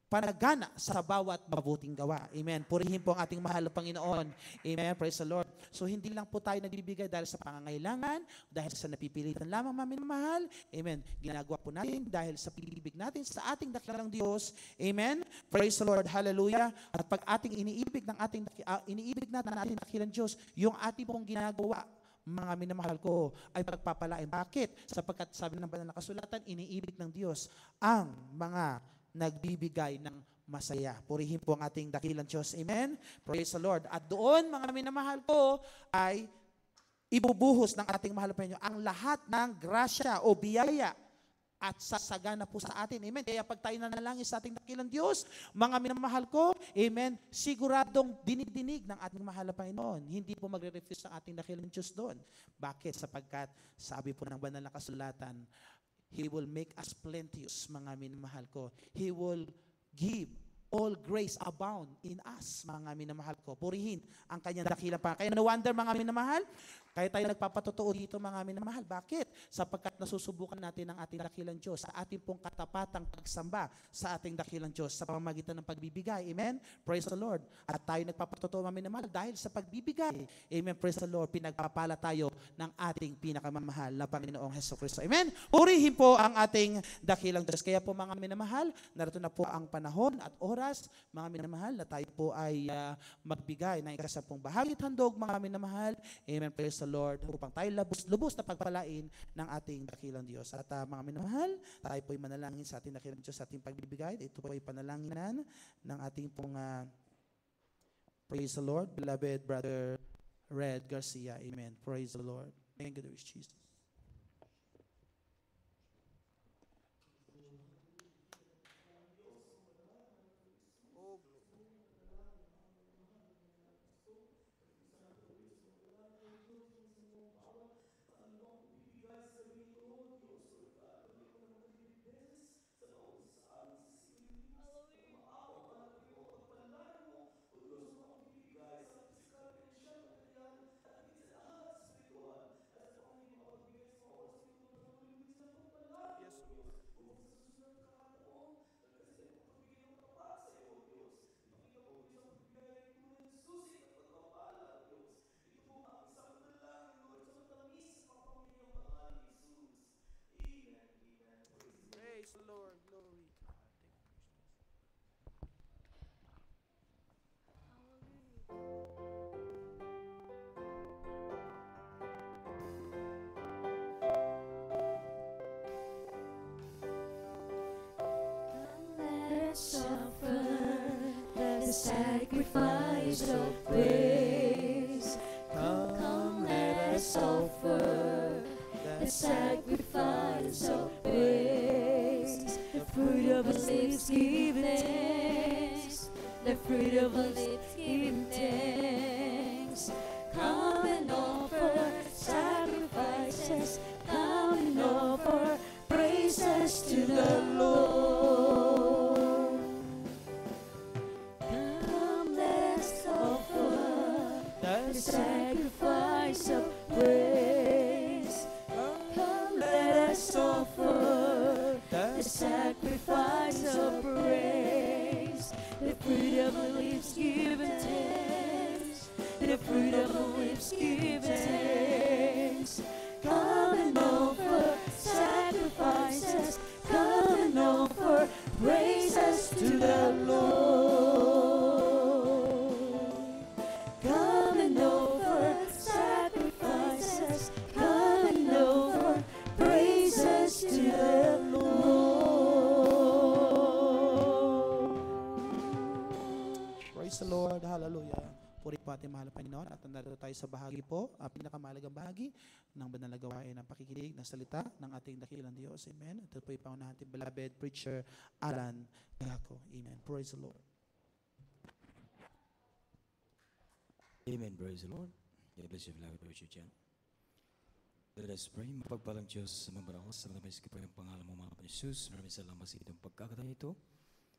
panagana sa bawat mabuting gawa. Amen. Purihin po ang ating mahal na Panginoon. Amen. Praise the Lord. So hindi lang po tayo nagbibigay dahil sa pangangailangan, dahil sa napipilitan lamang mahal. Amen. Ginagawa po natin dahil sa pag-ibig natin sa ating dakilang Diyos. Amen. Praise the Lord. Hallelujah. At pag ating iniibig natin ng ating dakilang Diyos, yung ating pong ginagawa, mga minamahal ko, ay pagpapalain. Bakit? Sapagkat sabi ng banal na kasulatan, iniibig ng Diyos ang mga nagbibigay ng masaya. Purihin po ang ating dakilang Diyos. Amen? Praise the Lord. At doon, mga minamahal ko, ay ibubuhos ng ating mahal na Panginoon ang lahat ng grasya o biyaya at sasagana po sa atin. Amen? Kaya pag tayo nanalangin sa ating dakilang Diyos, mga minamahal ko, amen, siguradong dinig ng ating mahal na Panginoon. Hindi po magre-refuse ang ating dakilang Diyos doon. Bakit? Sapagkat sabi po ng banal na kasulatan, He will make us plenteous, mga minamahal ko. He will give all grace abound in us, mga minamahal ko. Purihin ang kanyang dakilang Panginoon. Kaya no wonder, mga minamahal, kaya tayo nagpapatotoo dito, mga minamahal. Bakit? Sapagkat nasusubukan natin ang ating dakilang Diyos sa ating pong katapatang pagsamba sa ating dakilang Diyos sa pamamagitan ng pagbibigay. Amen? Praise the Lord. At tayo nagpapatotoo, mga minamahal, dahil sa pagbibigay. Amen? Praise the Lord. Pinagpapala tayo ng ating pinakamamahal na Panginoong Hesukristo. Amen? Purihin po ang ating dakilang Diyos. Kaya po, mga minamahal, narito na po ang panahon at oras, mga minamahal, na tayo po ay magbigay ng ika-10 bahagi at handog, mga minamahal. Amen. Praise the Lord. Upang tayo lubos na pagpalain ng ating dakilang Diyos. At mga minamahal, tayo po ay manalangin sa ating dakilang Diyos sa ating pagbibigay. Ito po ay panalanginan ng ating pong praise the Lord, beloved Brother Red Garcia. Amen. Praise the Lord. Thank you, Jesus. Praise the Lord. Glory to God. Let us offer the sacrifice of praise. Come, let us offer the sacrifice of praise. The fruit of our lips give thanks. The fruit of our lips give thanks. Come and offer sacrifices. Come and offer praises to the Lord. Come, let us offer the sacrifice of praise. Come, let us offer the sacrifice of praise. The fruit of our lips give thanks. The fruit of our lips give thanks. Come and offer sacrifices. Come and offer praises to the Lord. Come and offer sacrifices. Come and offer praises. Lord. Hallelujah. Puri po ating mahal na Panginoon at nandito tayo sa bahagi po, pinakamahalagang bahagi ng banal na gawain ng pakikinig ng salita ng ating dakilang Diyos. Amen. Ito po ipangunahan ating beloved preacher, Alan Gako. Amen. Praise the Lord. Amen. Praise the Lord. God bless you, beloved preacher Jan. Let us pray. Mapagpalang Diyos sa mabarako sa mga sa kapayang pangalan mo, mga Jesus. Maraming salamat sa itong pagkakataon ito.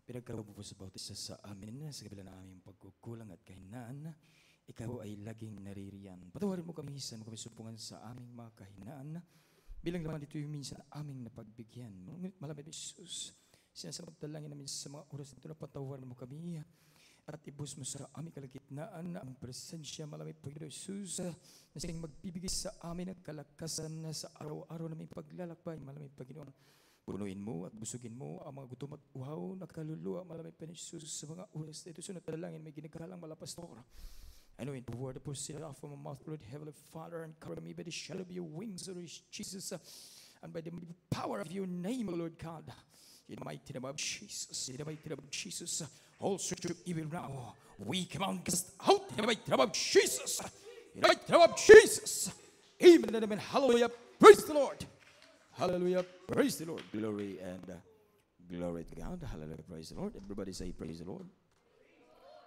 Pinagkaroon po sa bawat isa sa amin sa kabila ng aming pagkukulang at kahinaan. Ikaw ay laging naririyan. Patawarin mo kami sa kami supungan sa aming mga kahinaan. Bilang naman ito yung minsan aming napagbigyan. Malamit Jesus, sinasamagdalangin namin sa mga oras nito na patawarin mo kami at ibus mo sa aming kalagitnaan ang presensya malamit Panginoon Jesus na siyang magbibigay sa amin ng kalakasan na sa araw-araw naming paglalakbay malamit Panginoon. Punuin mo at busugin mo ang mga gutom at uhaw na kaluluwa malamit Panginoon Jesus sa mga oras na ito. Sunod dalangin may ginagalang malapastor. I know in the word proceed out from my mouth, Lord, Heavenly Father, and cover me by the shadow of your wings, Lord Jesus, and by the power of your name, Lord God. In the mighty name of Jesus, in the mighty name of Jesus, all spiritual evil now, we command cast out in the mighty name of Jesus, in the mighty name of Jesus. Amen and amen. Hallelujah. Praise the Lord. Hallelujah. Praise the Lord. Glory and glory to God. Hallelujah. Praise the Lord. Everybody say praise the Lord.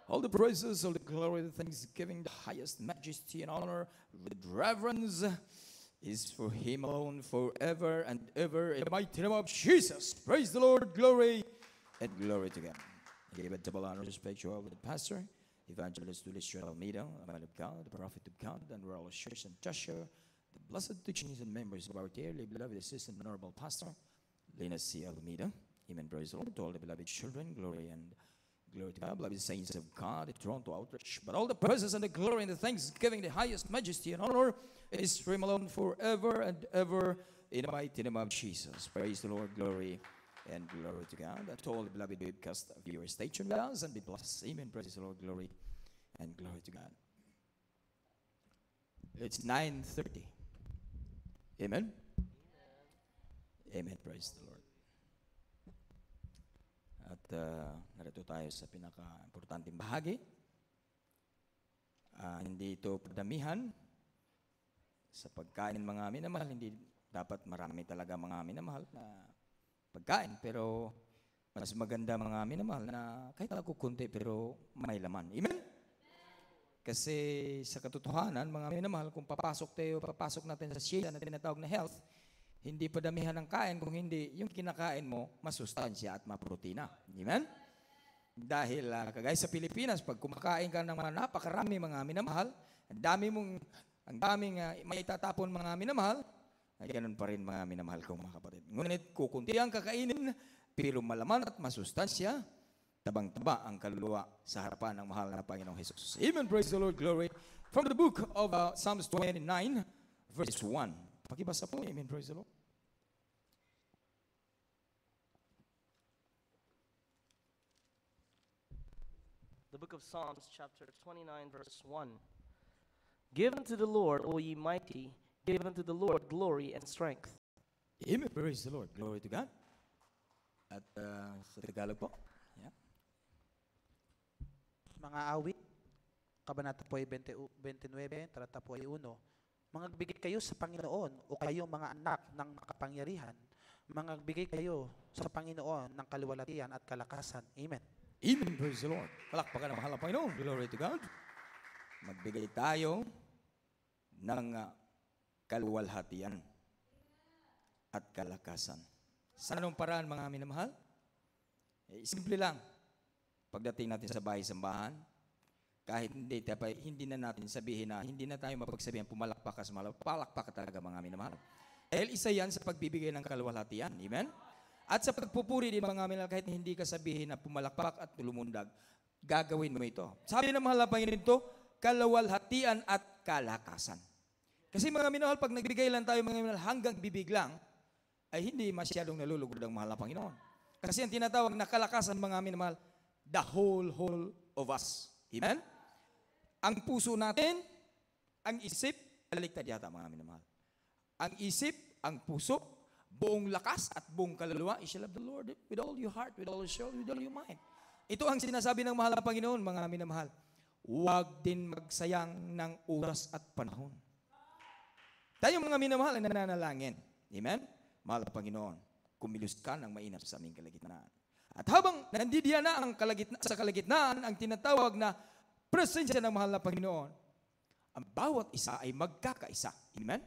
All the praises, all the glory, the thanksgiving, the highest majesty and honor with reverence is for him alone forever and ever in the mighty name of Jesus. Praise the Lord, glory and glory to God. I give a double honor respect to all the pastor, evangelist Luis Almeida, a man of God, the prophet of God, and we're all church and Joshua, the blessed teachings and members of our dearly beloved assistant honorable pastor, Lena C. Almeida. Amen, praise the Lord. To all the beloved children, glory to God, beloved saints of God, the Toronto Outreach. But all the praises and the glory and the thanksgiving, the highest majesty and honor is for him alone forever and ever in the mighty name of Jesus. Praise the Lord, glory and glory to God. And to all the beloved webcast viewers, stay tuned with us and be blessed. Amen. Praise the Lord, glory and glory to God. It's 9:30. Amen. Amen. Praise the Lord. At narito tayo sa pinaka-importanting bahagi. Hindi ito padamihan sa pagkain mga minamahal. Hindi dapat marami talaga mga minamahal na pagkain. Pero mas maganda mga minamahal na kahit ako kunti pero may laman. Amen? Kasi sa katotohanan, mga minamahal, kung papasok natin sa siya na tinatawag na health, hindi padamihan ng kain kung hindi yung kinakain mo masustansya at maprotina. Amen? Dahil kagaya sa Pilipinas, pag kumakain ka ng mga napakarami mga minamahal, ang daming maitatapon mga minamahal, ay ganun pa rin mga minamahal kong mga kapatid. Ngunit kukunti ang kakainin, pero malaman at masustansya, tabang-taba ang kaluluwa sa harapan ng mahal na Panginoong Jesus. Amen. Praise the Lord. Glory. From the book of Psalms 29, verse 1. Pakibasa po. Amen. Praise the Lord. The book of Psalms, chapter 29, verse 1. Give unto the Lord, O ye mighty, give unto the Lord glory and strength. Amen. Praise the Lord. Glory to God. At sa Tagalog po. Yeah. Mga awit, kabanata po ay 29, talata po ay 1. Mangagbigay kayo sa Panginoon o kayong mga anak ng makapangyarihan. Mangagbigay kayo sa Panginoon ng kaluwalhatian at kalakasan. Amen. Amen. Praise the Lord. Palakpakan ang mahal na Panginoon. Glory to God. Magbigay tayo ng kaluwalhatian at kalakasan. Sa anong paraan mga minamahal? Simple lang. Pagdating natin sa bahay-sambahan, kahit hindi na natin sabihin na hindi na tayo mapagsabihan pumalakpak ka talaga mga minamahal. Dahil isa yan sa pagbibigay ng kaluwalhatian. Amen? At sa pagpupuri din mga minamahal, kahit hindi ka sabihin na pumalakpak at lumundag, gagawin mo ito. Sabi ng mahal na Panginoon ito, kaluwalhatian at kalakasan. Kasi mga minamahal, pag nagbigay lang tayo mga minamahal hanggang bibig lang, ay hindi masyadong nalulugod ang mahal na Panginoon. Kasi ang tinatawag na kalakasan mga minamahal, the whole of us. Amen? Ang puso natin, ang isip, baliktad yata mga minamahal. Ang isip, ang puso, buong lakas at buong kaluluwa, you shall love the Lord with all your heart, with all your soul, with all your mind. Ito ang sinasabi ng mahal na Panginoon, mga minamahal. huwag din magsayang ng oras at panahon. Tayo mga minamahal ay nananalangin. Amen? Mahal na Panginoon, kumilos ka ng mainam sa aming kalagitnaan. At habang nandidiyan na sa kalagitnaan ang tinatawag na presensya ng mahal na Panginoon, ang bawat isa ay magkakaisa. Amen?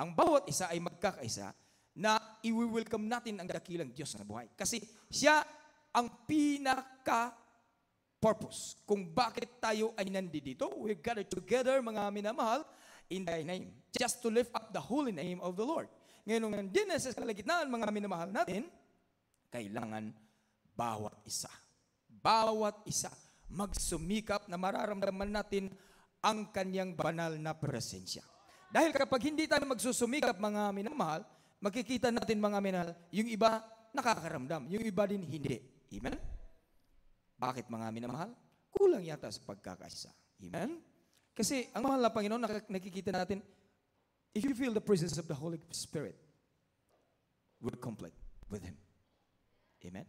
Ang bawat isa ay magkakaisa na i-welcome natin ang dakilang Diyos na buhay. Kasi siya ang pinaka-purpose kung bakit tayo ay nandito. We gather together, mga minamahal, in Thy name. Just to lift up the holy name of the Lord. Ngayon, nung nandiyan na sa kalagitnaan, mga minamahal natin, kailangan bawat isa magsumikap na mararamdaman natin ang kanyang banal na presensya. Dahil kapag hindi tayo magsusumikap, mga minamahal, makikita natin, mga minamahal, yung iba nakakaramdam, yung iba din hindi. Amen? Bakit, mga minamahal? Kulang yata sa pagkakaisa. Amen? Kasi ang mahal na Panginoon, nakikita natin, if you feel the presence of the Holy Spirit, we're complete with Him. Amen?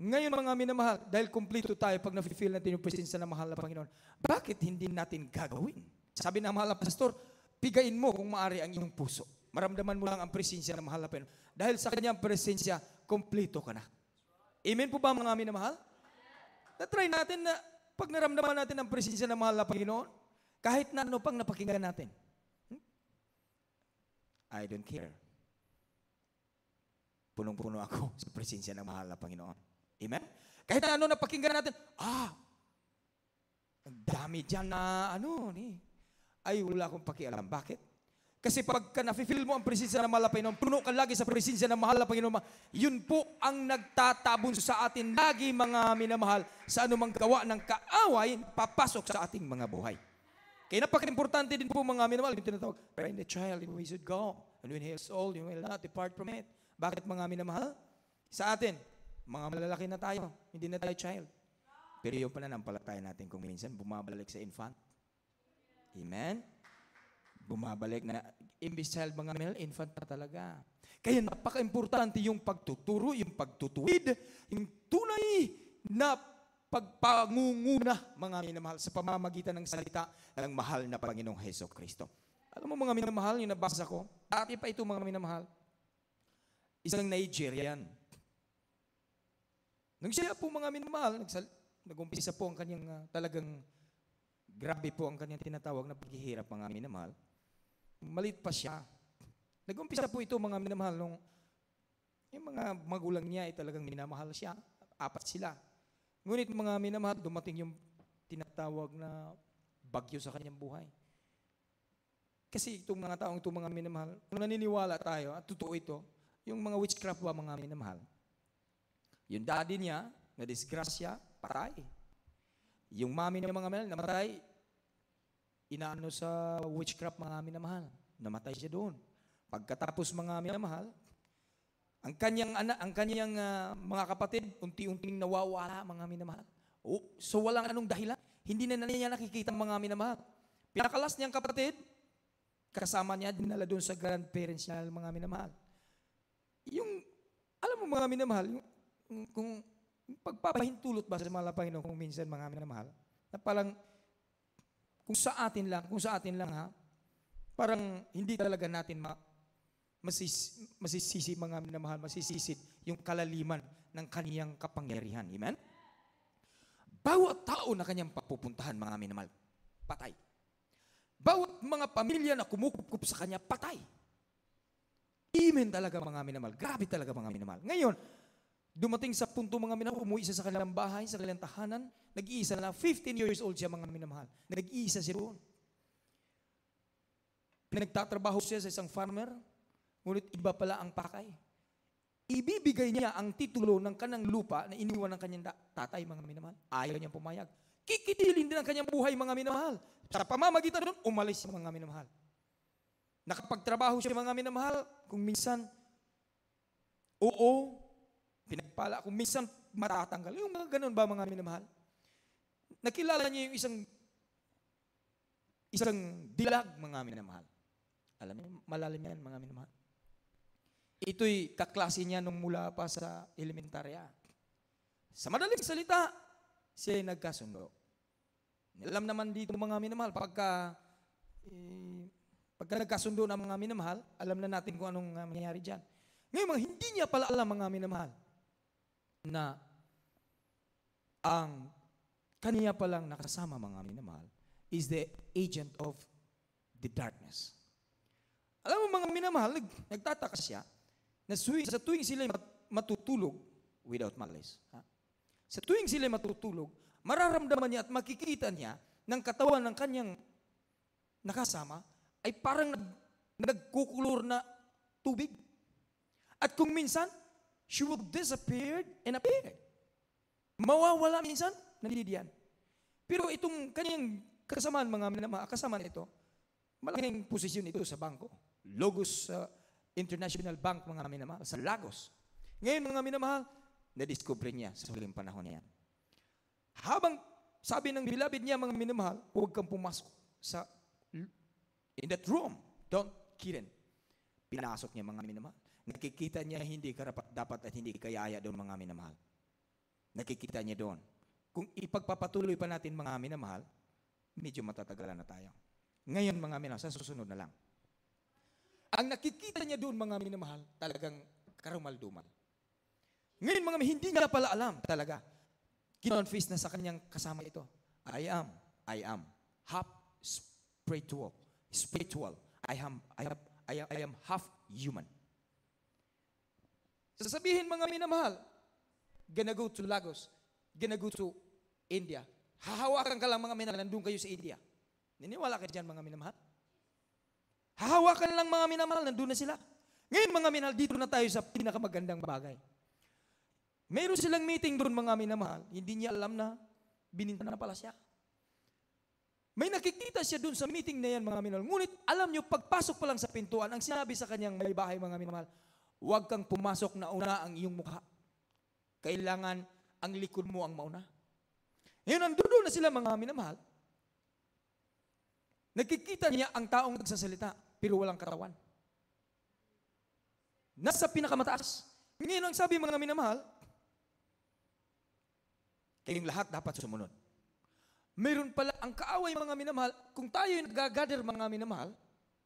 Ngayon, mga minamahal, dahil kumpleto tayo pag na-feel natin yung presensya ng mahal na Panginoon, bakit hindi natin gagawin? Sabi ng mahal na pastor, pigain mo kung maaari ang iyong puso. Maramdaman mo lang ang presensya ng mahal na Panginoon. Dahil sa kanyang presensya, kumpleto ka na. Amen po ba, mga minamahal? Na-try natin na pag naramdaman natin ang presensya ng mahal na Panginoon, kahit na ano pang napakinggan natin. I don't care. Punong-puno ako sa presensya ng mahal na Panginoon. Amen? Kahit na ano napakinggan natin, ang dami dyan na ay wala akong pakialam. Bakit? Kasi pagka nafe-feel mo ang presensya ng mahal na Panginoon, puno ka lagi sa presensya ng mahal na Panginoon, yun po ang nagtatabon sa atin lagi, mga minamahal, sa anumang gawa ng kaaway, papasok sa ating mga buhay. Kaya napaka-importante din po, mga minamahal, yung tinatawag, train the child in the way he should go, and when he is old, he will not depart from it. Bakit, mga minamahal? Sa atin, mga malalaki na tayo, hindi na tayo child. Pero yung pananampalataya natin kung minsan, bumabalik sa infant. Amen? Bumabalik na, imbis child, mga minamahal, infant na talaga. Kaya napaka-importante yung pagtuturo, yung pagtutuwid, yung tunay na pagpangunguna, mga minamahal, sa pamamagitan ng salita ng mahal na Panginoong Hesus Kristo. Alam mo, mga minamahal, yung nabasa ko, dati pa ito, mga minamahal, isang Nigerian. Nung siya po, mga minamahal, nag-umpisa po ang kanyang talagang grabe po ang kanyang tinatawag na paghihirap, mga minamahal. Malit pa siya. Nag-umpisa po ito, mga minamahal, nung yung mga magulang niya ay talagang minamahal siya. 4 sila. Ngunit, mga minamahal, dumating yung tinatawag na bagyo sa kanyang buhay. Kasi itong mga taong itong mga minamahal, kung naniniwala tayo, at totoo ito, yung mga witchcraft ba, mga minamahal, yung daddy niya, na disgrasya, patay. Yung mami niya, mga minamahal, namatay, inaano sa witchcraft, mga minamahal, namatay siya doon. Pagkatapos, mga minamahal, ang kanyang mga kapatid, unti-unting nawawala, mga minamahal. So walang anong dahilan. Hindi na niya nakikita mga minamahal. Pinakalas niyang kapatid, kasama niya, dinala doon sa grandparents niya, mga minamahal. Yung, alam mo, mga minamahal, kung pagpapahintulot ba sa mga Panginoon kung minsan, mga minamahal, na parang, kung sa atin lang ha, parang hindi talaga natin masisisi, mga minamahal, masisisid yung kalaliman ng kaniyang kapangyarihan. Amen? Bawat tao na kanyang papupuntahan, mga minamahal, patay. Bawat mga pamilya na kumukup sa kanya, patay. Amen talaga, mga minamahal. Grabe talaga, mga minamahal. Ngayon, dumating sa punto, mga minamahal, umuwi sa kanilang bahay, sa kanilang tahanan, nag-iisa na lang, 15 years old siya, mga minamahal. Nag-iisa siya doon. Nagtatrabaho siya sa isang farmer, ngunit iba pala ang pakay. Ibibigay niya ang titulo ng kanang lupa na iniwan ng kanyang tatay, mga minamahal. Ayaw niyang pumayag. Kikitilin din ang kanyang buhay, mga minamahal. Sa pamamagitan doon, umalis siya, mga minamahal. Nakapagtrabaho siya, mga minamahal, kung minsan, pinagpala, kung minsan matatanggal. Yung mga ganun ba, mga minamahal? Nakilala niya yung isang dilag, mga minamahal. Alam niyo, malalim yan, mga minamahal. Ito'y kaklase niya nung mula pa sa elementarya. Sa madaling salita, siya ay nagkasundo. Alam naman dito mga minamahal, pagka nagkasundo ng mga minamahal, alam na natin kung anong mangyayari dyan. Ngayon, hindi niya pala alam mga minamahal na ang kaniya palang nakasama mga minamahal is the agent of the darkness. Alam mo mga minamahal, nagtataka siya na sa tuwing sila matutulog without malice. Sa tuwing sila matutulog, mararamdaman niya at makikita niya ng katawan ng kanyang nakasama ay parang nagkukulor na tubig. At kung minsan, she will disappear and appear. Mawawala minsan, nandidiyan. Pero itong kanyang kasamaan, kasamaan ito, malaking posisyon ito sa bangko. Logos International Bank, mga minamahal, sa Lagos. Ngayon, mga minamahal, na-discover niya sa huling panahon niya. Habang sabi ng beloved niya, mga minamahal, huwag kang pumasok in that room. Don't get in. Pinasok niya, mga minamahal. Nakikita niya hindi dapat at hindi kayaya doon, mga minamahal. Nakikita niya doon. Kung ipagpapatuloy pa natin, mga minamahal, medyo matatagalan na tayo. Ngayon, mga minamahal, sa susunod na lang. Ang nakikita niya doon, mga minamahal, talagang karumal-dumal. Ngayon, mga hindi niya pala alam talaga. Kinonfess na sa kanyang kasama ito. I am half spiritual. I am half human. Sasabihin, mga minamahal, gonna go to Lagos, gonna go to India. Hahawakan ka lang, mga minamahal, nandun kayo sa India. Niniwala ka dyan, mga minamahal? Hahawakan lang, mga minamahal, nandun na sila. Ngayon, mga minamahal, dito na tayo sa pinakamagandang bagay. Mayroon silang meeting doon, mga minamahal. Hindi niya alam na bininta na pala siya. May nakikita siya doon sa meeting na yan, mga minamahal. Ngunit, alam niyo, pagpasok pa lang sa pintuan, ang sinabi sa kanyang may bahay, mga minamahal, huwag kang pumasok na una ang iyong mukha. Kailangan ang likod mo ang mauna. Ngayon, nandoon na sila, mga minamahal. Nakikita niya ang taong nagsasalita, pero walang katawan. Nasa pinakamataas. Ngayon, ang sabi, mga minamahal, kayong lahat dapat sumunod. Meron pala ang kaaway, mga minamahal, kung tayo'y nagagather, mga minamahal,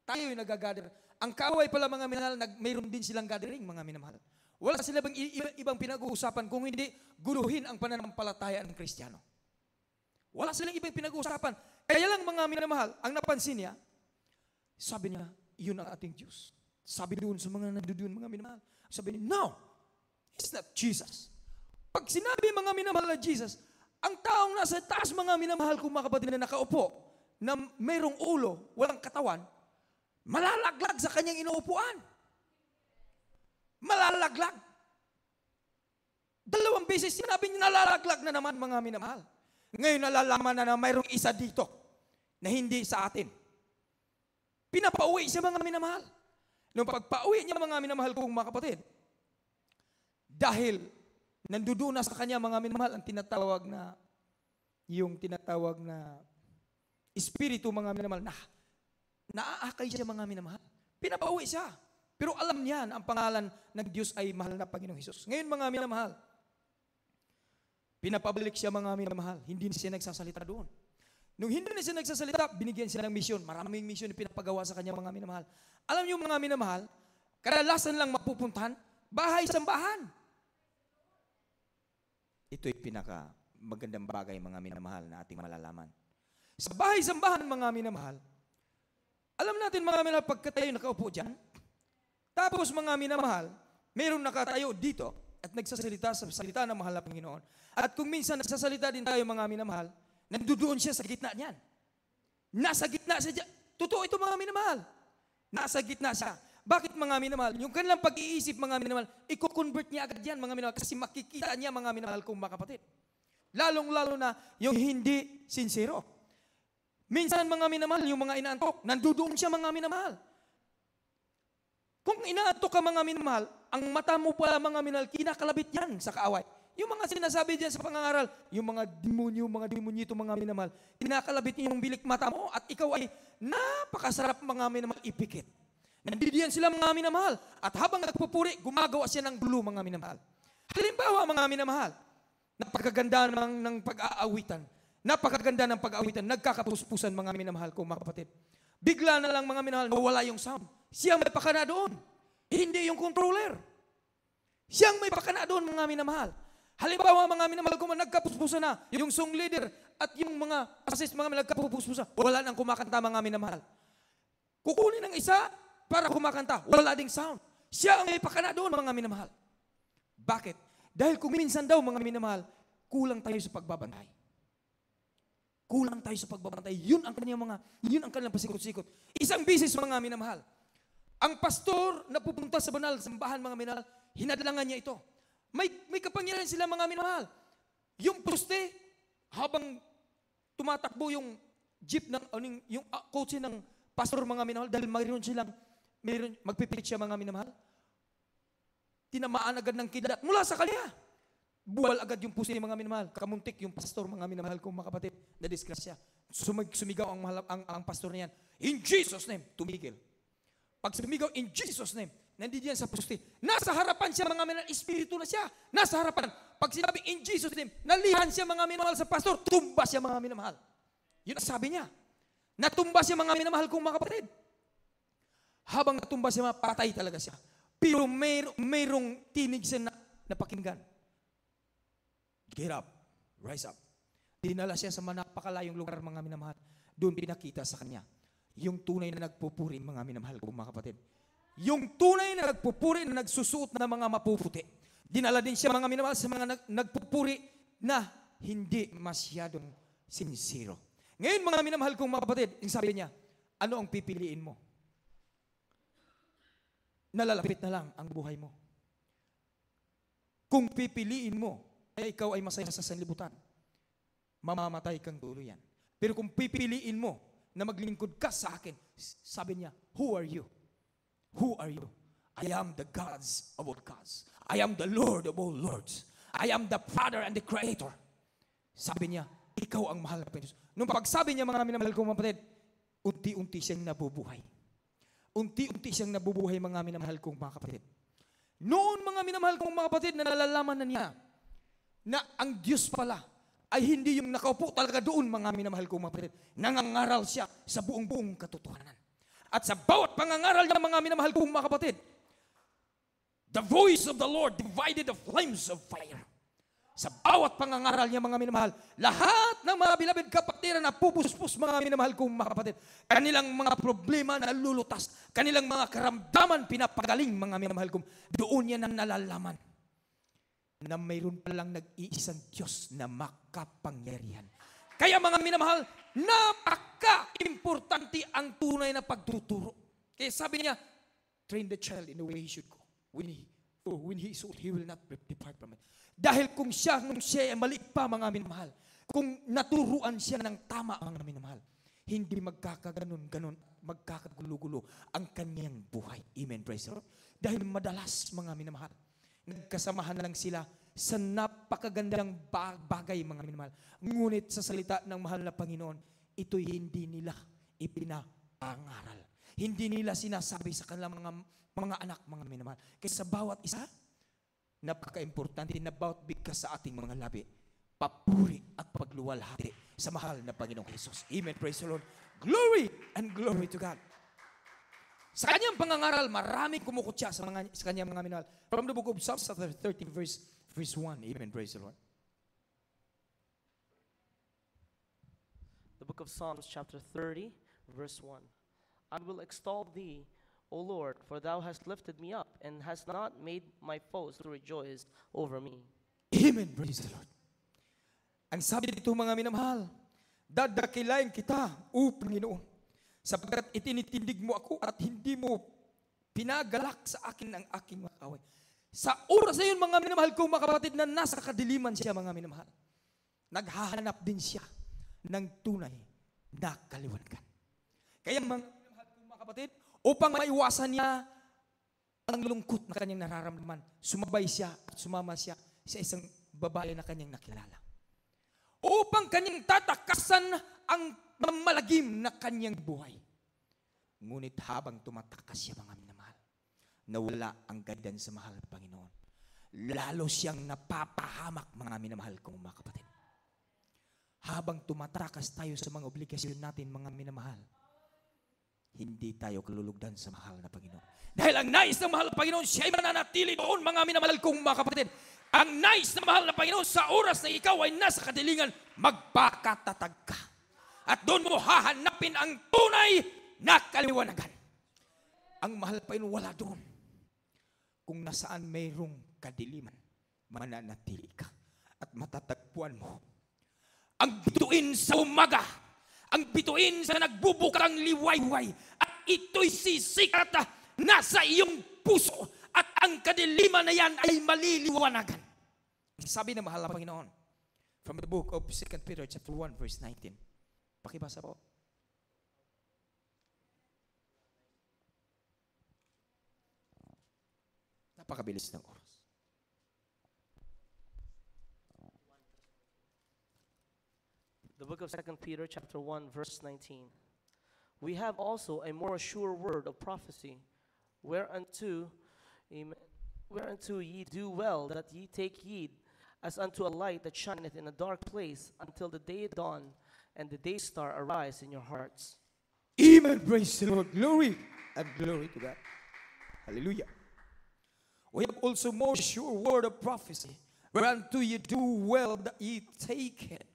tayo'y nagagather, ang kaaway pala, mga minamahal, mayroon din silang gathering, mga minamahal. Wala sila bang ibang pinag-uusapan kung hindi guluhin ang pananampalataya ng Kristiyano. Wala silang ibang pinag-uusapan. Kaya lang, mga minamahal, ang napansin niya, sabi niya, yun ang ating Diyos. Sabi doon sa mga nandoon, mga minamahal, sabi niya, no, it's not Jesus. Pag sinabi, mga minamahal, na Jesus, ang taong nasa taas, mga minamahal, kung mga kapatid na nakaupo, na mayroong ulo, walang katawan, malalaglag sa kanyang inuupuan. Malalaglag. 2 beses sinabi niya, nalalaglag na naman, mga minamahal. Ngayon nalalaman na mayroong isa dito na hindi sa atin. Pinapauwi siya, mga minamahal. Nung pagpauwi niya, mga minamahal kong mga kapatid, dahil nandudo na sa kanya, mga minamahal, ang tinatawag na espiritu, mga minamahal, na naaakay siya, mga minamahal. Pinapauwi siya. Pero alam niya na ang pangalan ng Diyos ay mahal na Panginoong Hesus. Ngayon, mga minamahal, pinapabalik siya, mga minamahal. Hindi siya nagsasalita doon. Nung hindi na siya nagsasalita, binigyan siya ng misyon. Maraming misyon na pinapagawa sa kanya, mga minamahal. Alam niyo, mga minamahal, kadalasan lang mapupuntahan, bahay-sambahan. Ito'y magandang bagay, mga minamahal, na ating malalaman. Sa bahay-sambahan, mga minamahal, alam natin, mga minamahal, pagka tayo nakaupo dyan, tapos, mga minamahal, mayroong nakatayo dito at nagsasalita sa salita ng mahal na Panginoon. At kung minsan nagsasalita din tayo, mga minamahal, nandoon siya sa gitna niyan. Nasa gitna siya dyan. Totoo ito, mga minamahal. Nasa gitna siya. Bakit, mga minamahal? Yung kanilang pag-iisip, mga minamahal, i-convert niya agad yan, mga minamahal, kasi makikita niya, mga minamahal, kung mga kapatid. Lalong-lalo na yung hindi sincero. Minsan, mga minamahal, yung mga inaantok, nandoon siya, mga minamahal. Kung inaantok ka, mga minamahal, ang mata mo pala, mga minamahal, kinakalabit yan sa kaaway. Yung mga sinasabi diyan sa pangangaral, yung mga demonyito, mga minamahal, kinakalabit niyo yung bilik mata mo at ikaw ay napakasarap, mga minamahal, ipikit. Nandidiyan sila, mga minamahal, at habang nagpupuri, gumagawa siya ng gulo, mga minamahal. Halimbawa, mga minamahal, napakaganda ng pag-aawitan, Napakaganda ng pag-awitan. Nagkakapuspusan mga minamahal ko, mga kapatid. Bigla na lang mga minamahal, nawala yung sound. Siyang may pakana doon. Hindi yung controller. Siyang may pakana doon, mga minamahal. Halimbawa, mga minamahal ko, nagkapuspusan na. Yung song leader at yung mga assist, mga nagkapuspusan. Wala nang kumakanta, mga minamahal. Kukunin ng isa para kumakanta. Wala ding sound. Siya ang may pakana doon, mga minamahal. Bakit? Dahil kung minsan daw, mga minamahal, kulang tayo sa pagbabantay. Kulang tayo sa pagbabantay. Yun ang kanilang pasikot-sikot. Isang bisis, mga minamahal. Ang pastor na pupunta sa banal sambahan, mga minamahal, hinadlangan niya ito. May kapangyarihan sila, mga minamahal. Yung poste, habang tumatakbo yung jeep yung kotse ng pastor, mga minamahal, dahil magpipilit siya, mga minamahal. Tinamaan agad ng kidlat mula sa kanya. Buwal agad yung puso ni mga minamahal. Kamuntik yung pastor, mga minamahal kong mga kapatid, na disgrasya. Sumigaw ang pastor niyan. In Jesus' name, tumigil. Pag sumigaw, in Jesus' name, nandiyan sa puste. Nasa harapan siya, mga minamahal, espiritu na siya. Nasa harapan. Pag sinabi, in Jesus' name, nalihan siya, mga minamahal, sa pastor, tumba siya, mga minamahal. Yun ang sabi niya. Natumba siya, mga minamahal kong mga kapatid. Habang natumba siya, patay talaga siya. Pero mayroong tinig siya na napakinggan. Get up, rise up. Dinala siya sa napakalayong lugar, mga minamahal. Doon pinakita sa kanya yung tunay na nagpupuri, mga minamahal ko, mga kapatid. Yung tunay na nagpupuri, na nagsusuot na mga mapuputi. Dinala din siya, mga minamahal, sa mga nagpupuri na hindi masyadong sincero. Ngayon, mga minamahal kong mga kapatid, yung sabi niya, ano ang pipiliin mo? Nalalapit na lang ang buhay mo. Kung pipiliin mo, ay ikaw ay masaya sa sanlibutan, mamamatay kang tuluyan. Pero kung pipiliin mo na maglingkod ka sa akin, sabi niya, who are you? Who are you? I am the gods of all gods. I am the Lord of all lords. I am the Father and the Creator. Sabi niya, ikaw ang mahal na Diyos. Nung pagsabi niya, mga minamahal kong kapatid, unti-unti siyang nabubuhay. Unti-unti siyang nabubuhay, mga minamahal kong mga kapatid. Noon, mga minamahal kong mga kapatid, na nalalaman na niya na ang Diyos pala ay hindi yung nakaupo talaga doon, mga minamahal kong mga kapatid. Nangangaral siya sa buong katotohanan. At sa bawat pangangaral ng mga minamahal kong mga kapatid, the voice of the Lord divided the flames of fire. Sa bawat pangangaral niya, mga minamahal, lahat ng mga beloved kapatiran na pupuspos, mga minamahal kong mga kapatid, kanilang mga problema na lulutas, kanilang mga karamdaman pinapagaling, mga minamahal kong, doon niya nang nalalaman na mayroon palang nag-iisang Diyos na makapangyarihan. Kaya, mga minamahal, napaka-importante ang tunay na pagtuturo. Kaya sabi niya, train the child in the way he should go. When he is old, he will not depart from it. Dahil kung siya ay maliit pa, mga minamahal, kung naturuan siya ng tama, mga minamahal, hindi magkakaganon-ganon, magkakagulo-gulo ang kanyang buhay. Amen, praise the Lord. Dahil madalas, mga minamahal, nagkasamahan na lang sila sa napakagandang bagay, mga minamahal. Ngunit sa salita ng mahal na Panginoon, ito'y hindi nila ipinapangaral. Hindi nila sinasabi sa kanilang mga anak, mga minamahal. Kaya sa bawat isa, napaka-importante na bawat bigkas sa ating mga labi, papuri at pagluwalhati sa mahal na Panginoong Jesus. Amen, praise the Lord. Glory and glory to God. Sa kanyang pangangaral, maraming kumukutya sa kanyang mga minahal. From the book of Psalms, chapter 30, verse 1. Amen, praise the Lord. The book of Psalms, chapter 30, verse 1. I will extol thee, O Lord, for thou hast lifted me up, and hast not made my foes to rejoice over me. Amen, praise the Lord. Ang sabi dito, mga minamahal, dadakilain kita, O Panginoon, sapagkat itinitindig mo ako at hindi mo pinagalak sa akin ang aking mga kaway. Sa oras na yun, mga minamahal kong mga kapatid, na nasa kadiliman siya, mga minamahal, naghahanap din siya ng tunay na kaliwanagan. Kaya, mga minamahal kong mga kapatid, upang maiwasan niya ang lungkot na kanyang nararamdaman, sumabay siya at sumama siya sa isang babae na kanyang nakilala. Upang kanyang tatakasan ang malagim na kanyang buhay. Ngunit habang tumatakas siya, mga minamahal, nawala ang gadan sa mahal na Panginoon. Lalo siyang napapahamak, mga minamahal kong mga kapatid. habang tumatrakas tayo sa mga obligasyon natin, mga minamahal, hindi tayo kalulugdan sa mahal na Panginoon. Dahil ang nais ng mahal na Panginoon, siya ay mananatili doon, mga minamahal kong mga kapatid. Ang nais ng mahal na Panginoon, sa oras na ikaw ay nasa kadilingan, magpakatatag ka. At doon mo hahanapin ang tunay na kaliwanagan. Ang mahal na Panginoon, wala doon. Kung nasaan mayroong kadiliman, mananatili ka. At matatagpuan mo ang bituin sa umaga, ang bituin sa nagbubukang liwayway, at ito'y sisikat nasa iyong puso, at ang kadiliman na yan ay maliliwanagan. Sabi ng mahal na Panginoon, from the book of 2 Peter chapter 1 verse 19. Pakibasa po. Napakabilis ng oras. The book of 2 Peter chapter 1 verse 19. We have also a more sure word of prophecy, whereunto ye do well that ye take heed, as unto a light that shineth in a dark place, until the day dawn and the day star arise in your hearts. Amen. Praise the Lord. Glory and glory to God. Hallelujah. We have also more sure word of prophecy, whereunto ye do well that ye take it,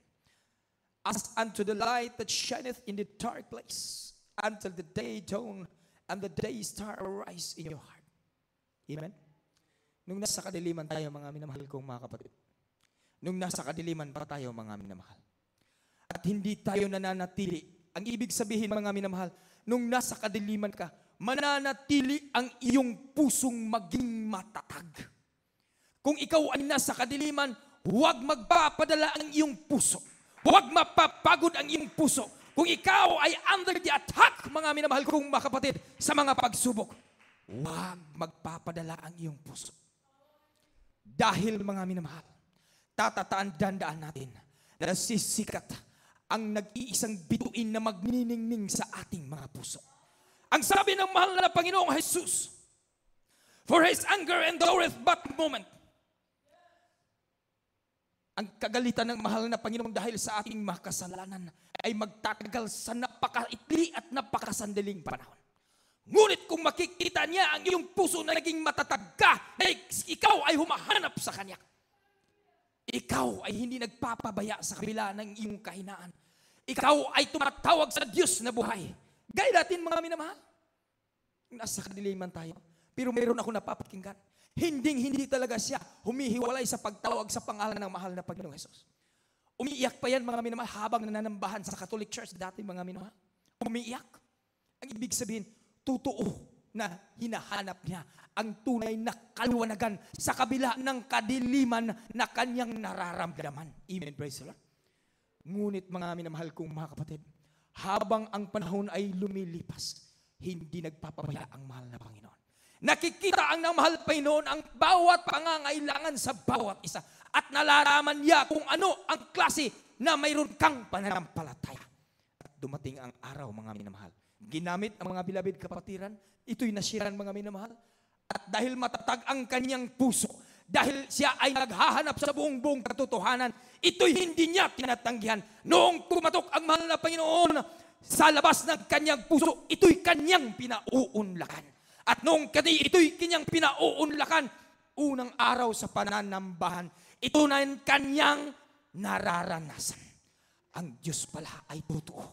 as unto the light that shineth in the dark place, until the day dawn and the day star arise in your heart. Amen? Nung nasa kadiliman tayo, mga minamahal kong mga kapatid, nung nasa kadiliman pa tayo, mga minamahal, at hindi tayo nananatili, ang ibig sabihin, mga minamahal, nung nasa kadiliman ka, mananatili ang iyong pusong maging matatag. Kung ikaw ay nasa kadiliman, huwag magpapadala ang iyong puso. Huwag mapapagod ang iyong puso. Kung ikaw ay under the attack, mga minamahal kong mga kapatid, sa mga pagsubok, huwag magpapadala ang iyong puso. Dahil, mga minamahal, tatatandaan natin na sisikat ang nag-iisang bituin na magniningning sa ating mga puso. Ang sabi ng mahal na Panginoong Jesus, for His anger endureth but a moment. Ang kagalitan ng mahal na Panginoon dahil sa ating mga kasalanan ay magtatagal sa napakaitli at napakasandaling panahon. Ngunit kung makikita niya ang iyong puso na naging matatag ka, na ikaw ay humahanap sa Kanya, ikaw ay hindi nagpapabaya sa kabila ng iyong kahinaan. Ikaw ay tumatawag sa Diyos na buhay. Gaya natin, mga minamahal, nasa kadiliman tayo, pero mayroon ako napapakinggan. Hindi talaga siya humihiwalay sa pagtawag sa pangalan ng mahal na Panginoong Jesus. Umiiyak pa yan, mga minamahal, habang nananambahan sa Catholic Church dati, mga minamahal. Umiiyak. Ang ibig sabihin, totoo na hinahanap niya ang tunay na kaliwanagan sa kabila ng kadiliman na kanyang nararamdaman. Amen. Praise the Lord. Ngunit, mga minamahal kong mga kapatid, habang ang panahon ay lumilipas, hindi nagpapabaya ang mahal na Panginoon. Nakikita ang mahal Panginoon ang bawat pangangailangan sa bawat isa. At nalalaman niya kung ano ang klase na mayroon kang pananampalataya. At dumating ang araw, mga minamahal. Ginamit ang mga bilabid kapatiran, ito'y nasiran, mga minamahal. At dahil matatag ang kanyang puso, dahil siya ay naghahanap sa buong katotohanan, ito'y hindi niya tinatanggihan. Noong pumatok ang mahal na Panginoon sa labas ng kanyang puso, ito'y kanyang pinauunlakan. At noong ito'y kanyang pinauunlakan, unang araw sa pananambahan, ito na yung kanyang nararanasan. Ang Diyos pala ay totoo.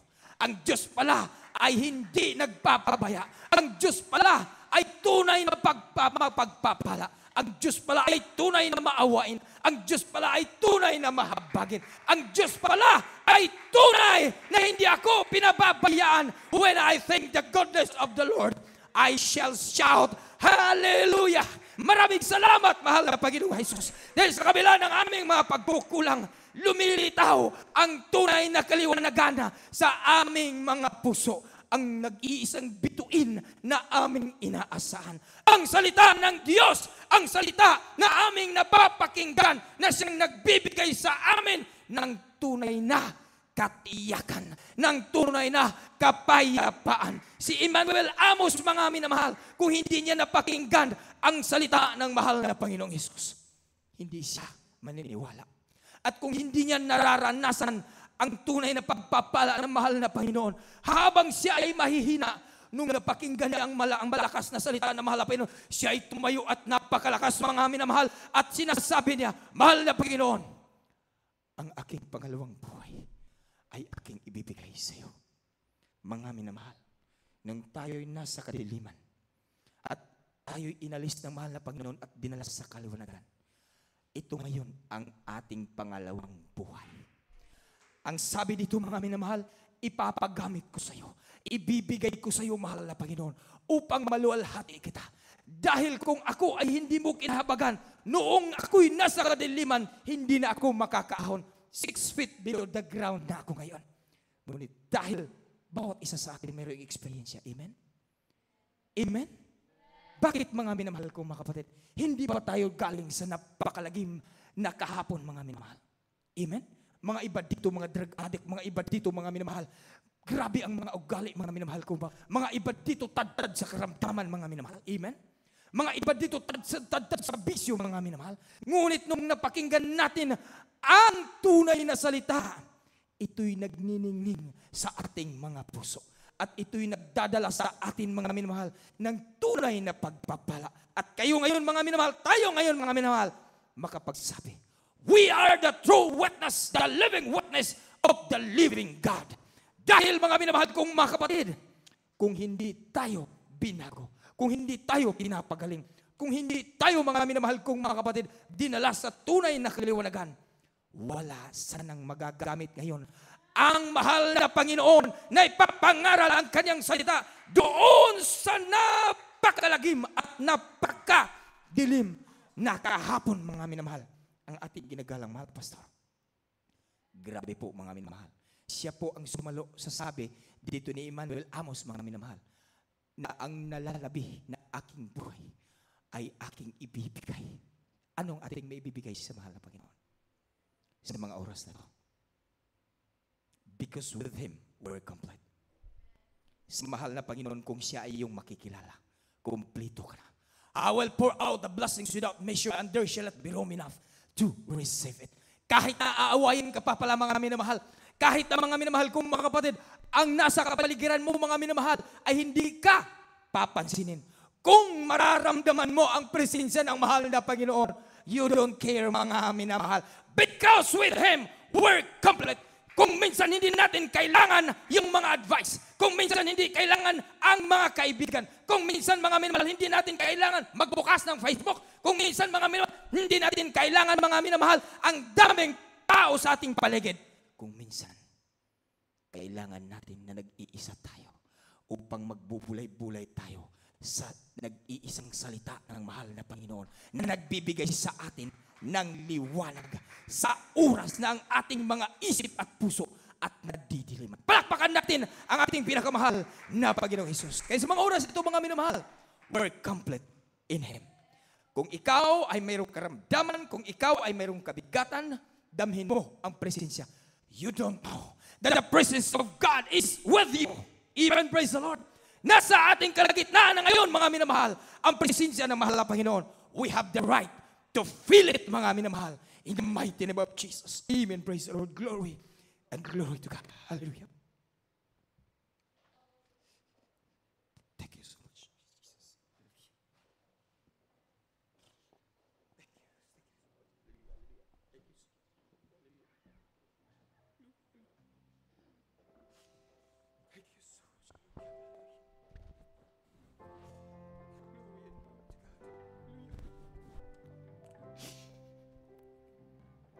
Ang Diyos pala ay hindi nagpapabaya. Ang Diyos pala ay tunay na mapagpapala. Ang Diyos pala ay tunay na maawain. Ang Diyos pala ay tunay na mahabagin. Ang Diyos pala ay tunay na hindi ako pinababayaan. When I think the goodness of the Lord, I shall shout, Hallelujah! Maraming salamat, mahal na Panginoong Jesus. Dahil sa kabila ng aming mga pagkukulang, lumilitaw ang tunay na kaliwanagan sa aming mga puso. Ang nag-iisang bituin na aming inaasahan. Ang salita ng Diyos, ang salita na aming napapakinggan na siyang nagbibigay sa amin ng tunay na katiyakan, ng tunay na kapayapaan. Si Emmanuel Amos, mga minamahal, kung hindi niya napakinggan ang salita ng mahal na Panginoong Hesus, hindi siya maniniwala. At kung hindi niya nararanasan ang tunay na pagpapala ng mahal na Panginoon. Habang siya ay mahihina, nung napakinggan niya ang malakas na salita ng mahal na Panginoon, siya ay tumayo at napakalakas, mga minamahal, at sinasabi niya, mahal na Panginoon, ang aking pangalawang buhay ay aking ibibigay sa iyo. Mga minamahal, nung tayo'y nasa kadiliman at tayo'y inalis ng mahal na Panginoon at dinala sa kaliwanagan, ito ngayon ang ating pangalawang buhay. Ang sabi dito, mga minamahal, ipapagamit ko sa iyo. Ibibigay ko sa iyo, mahal na Panginoon, upang maluwalhati kita. Dahil kung ako ay hindi mo kinahabagan, noong ako'y nasa kadiliman, hindi na ako makakaahon. 6 feet below the ground na ako ngayon. Ngunit dahil bawat isa sa atin mayroong experience. Amen? Amen? Bakit, mga minamahal kong mga kapatid, hindi ba tayo galing sa napakalagim na kahapon, mga minamahal? Amen? Mga iba dito, mga drug addict, mga iba dito, mga minamahal, grabe ang mga ugali, mga minamahal ko ba? Mga iba dito, tad-tad sa karamdaman, mga minamahal. Amen? Mga iba dito, tad-tad sa bisyo, mga minamahal. Ngunit nung napakinggan natin ang tunay na salita, ito'y nagniningning sa ating mga puso. At ito'y nagdadala sa atin, mga minamahal, ng tunay na pagpapala. At kayo ngayon, mga minamahal, tayo ngayon, mga minamahal, makapagsabi, we are the true witness, the living witness of the living God. Dahil, mga minamahal kong mga kapatid, kung hindi tayo binago, kung hindi tayo pinapagaling, kung hindi tayo, mga minamahal kong mga kapatid, dinala sa tunay na kaliwanagan, wala sanang magagamit ngayon ang mahal na Panginoon na ipapangaral ang kanyang salita doon sa napakalagim at napakadilim na kahapon, mga minamahal. Ang ating ginagalang mahal, Pastor. Grabe po, mga minamahal. Siya po ang sumalo sa sabi dito ni Emmanuel Amos, mga minamahal, na ang nalalabi na aking buhay ay aking ibibigay. Anong ating maibibigay sa mahal na Panginoon sa mga oras na ito? Because with Him, we're complete. Sa mahal na Panginoon, kung siya ay iyong makikilala, kumplito ka na. I will pour out the blessings without measure, and there shall not be room enough to receive it. Kahit na aawayin ka pa pala, mga minamahal, kahit na, mga minamahal kong mga kapatid, ang nasa kapaligiran mo, mga minamahal, ay hindi ka papansinin. Kung mararamdaman mo ang presensya ng mahal na Panginoon, you don't care, mga minamahal. Because with Him, we're complete. Kung minsan hindi natin kailangan yung mga advice, kung minsan hindi kailangan ang mga kaibigan, kung minsan, mga minamahal, hindi natin kailangan magbukas ng Facebook, kung minsan, mga minamahal, hindi natin kailangan, mga minamahal, ang daming tao sa ating paligid. Kung minsan, kailangan natin na nag-iisa tayo upang magbubulay-bulay tayo sa nag-iisang salita ng mahal na Panginoon na nagbibigay sa atin ng liwanag sa oras na ang ating mga isip at puso at nadidiliman. Palakpakan natin ang ating pinakamahal na Panginoong Hesus. Kaya sa mga oras ito, mga minamahal, we're complete in Him. Kung ikaw ay mayroong karamdaman, kung ikaw ay mayroong kabigatan, damhin mo ang presensya. You don't know that the presence of God is with you. Even, praise the Lord. Nasa ating kalagitnaan na ngayon, mga minamahal, ang presensya ng mahal na Panginoon. We have the right to feel it, mga minamahal. In the mighty name of Jesus. Amen. Praise the Lord. Glory and glory to God. Hallelujah. Thank you so much, Jesus.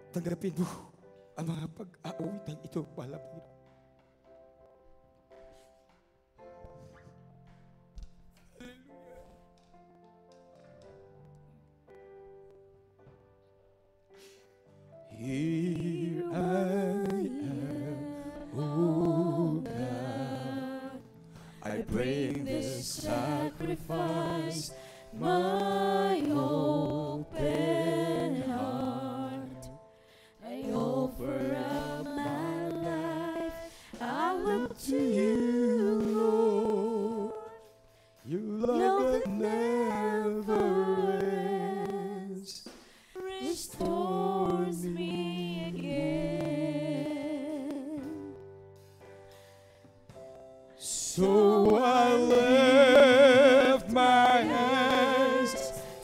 Tanggapin mo ang mga pag-aawitan ito, mahal na Panginoon. Here I am, oh God, I bring this sacrifice, my open heart. I offer up my life So I lift my hands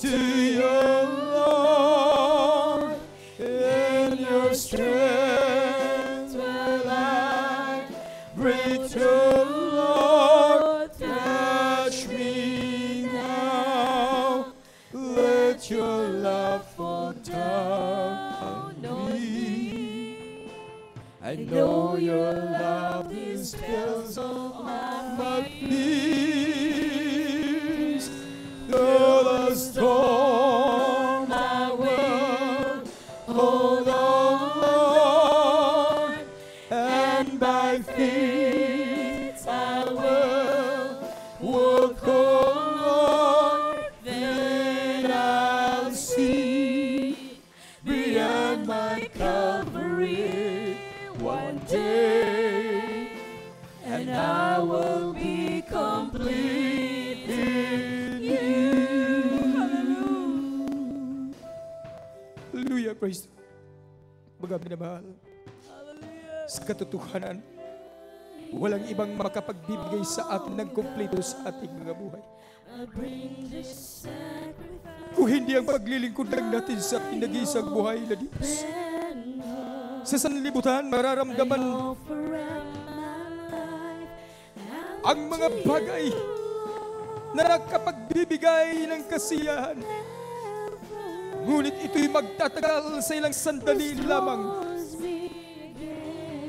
to your Lord. In your strength will I bring to Lord. Touch me now. Let your love fall down on me. I know your love dispels all my fears. Though the storm I will hold on, Lord, and by faith I will walk on, Lord. Then I'll see beyond my Calvary one day, and I will be complete in you. Hallelujah, praise the Lord. Mga minamahal, sa katotohanan, walang ibang makapagbibigay sa atin ng kumpleto sa ating mga buhay. Kung hindi ang paglilingkod lang natin sa pinag-iisang buhay na Diyos. Sa sanlibutan, mararamdaman ang mga bagay na nakapagbibigay ng kasiyahan. Ngunit ito'y magtatagal sa ilang sandali lamang.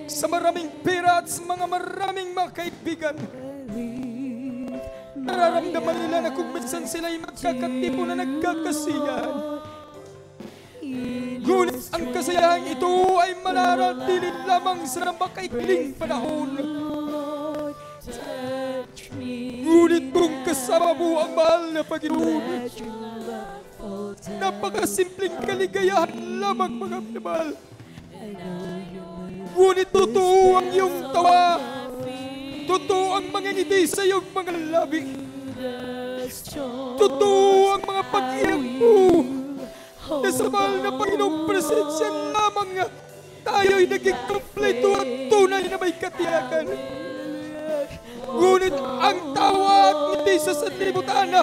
Sa maraming pera at sa mga maraming mga kaibigan, nararamdaman nila na kung minsan sila'y magkakatipo na nagkakasiyahan. Ngunit ang kasiyahan ito ay mananatili lamang sa makaikling panahon. Ngunit kung kasama mo ang mahal na Panginoon, napakasimpleng kaligayahan lamang, mga minamahal. Ngunit totoo ang iyong tawa, totoo ang mga ngiti sa iyong mga labi, totoo ang mga pag-iyak mo, na sa mahal na Panginoong presensya lamang nga tayo'y naging kompleto at tunay na may katiyakan. Ngunit ang tawa at ngiti sa sanlibutan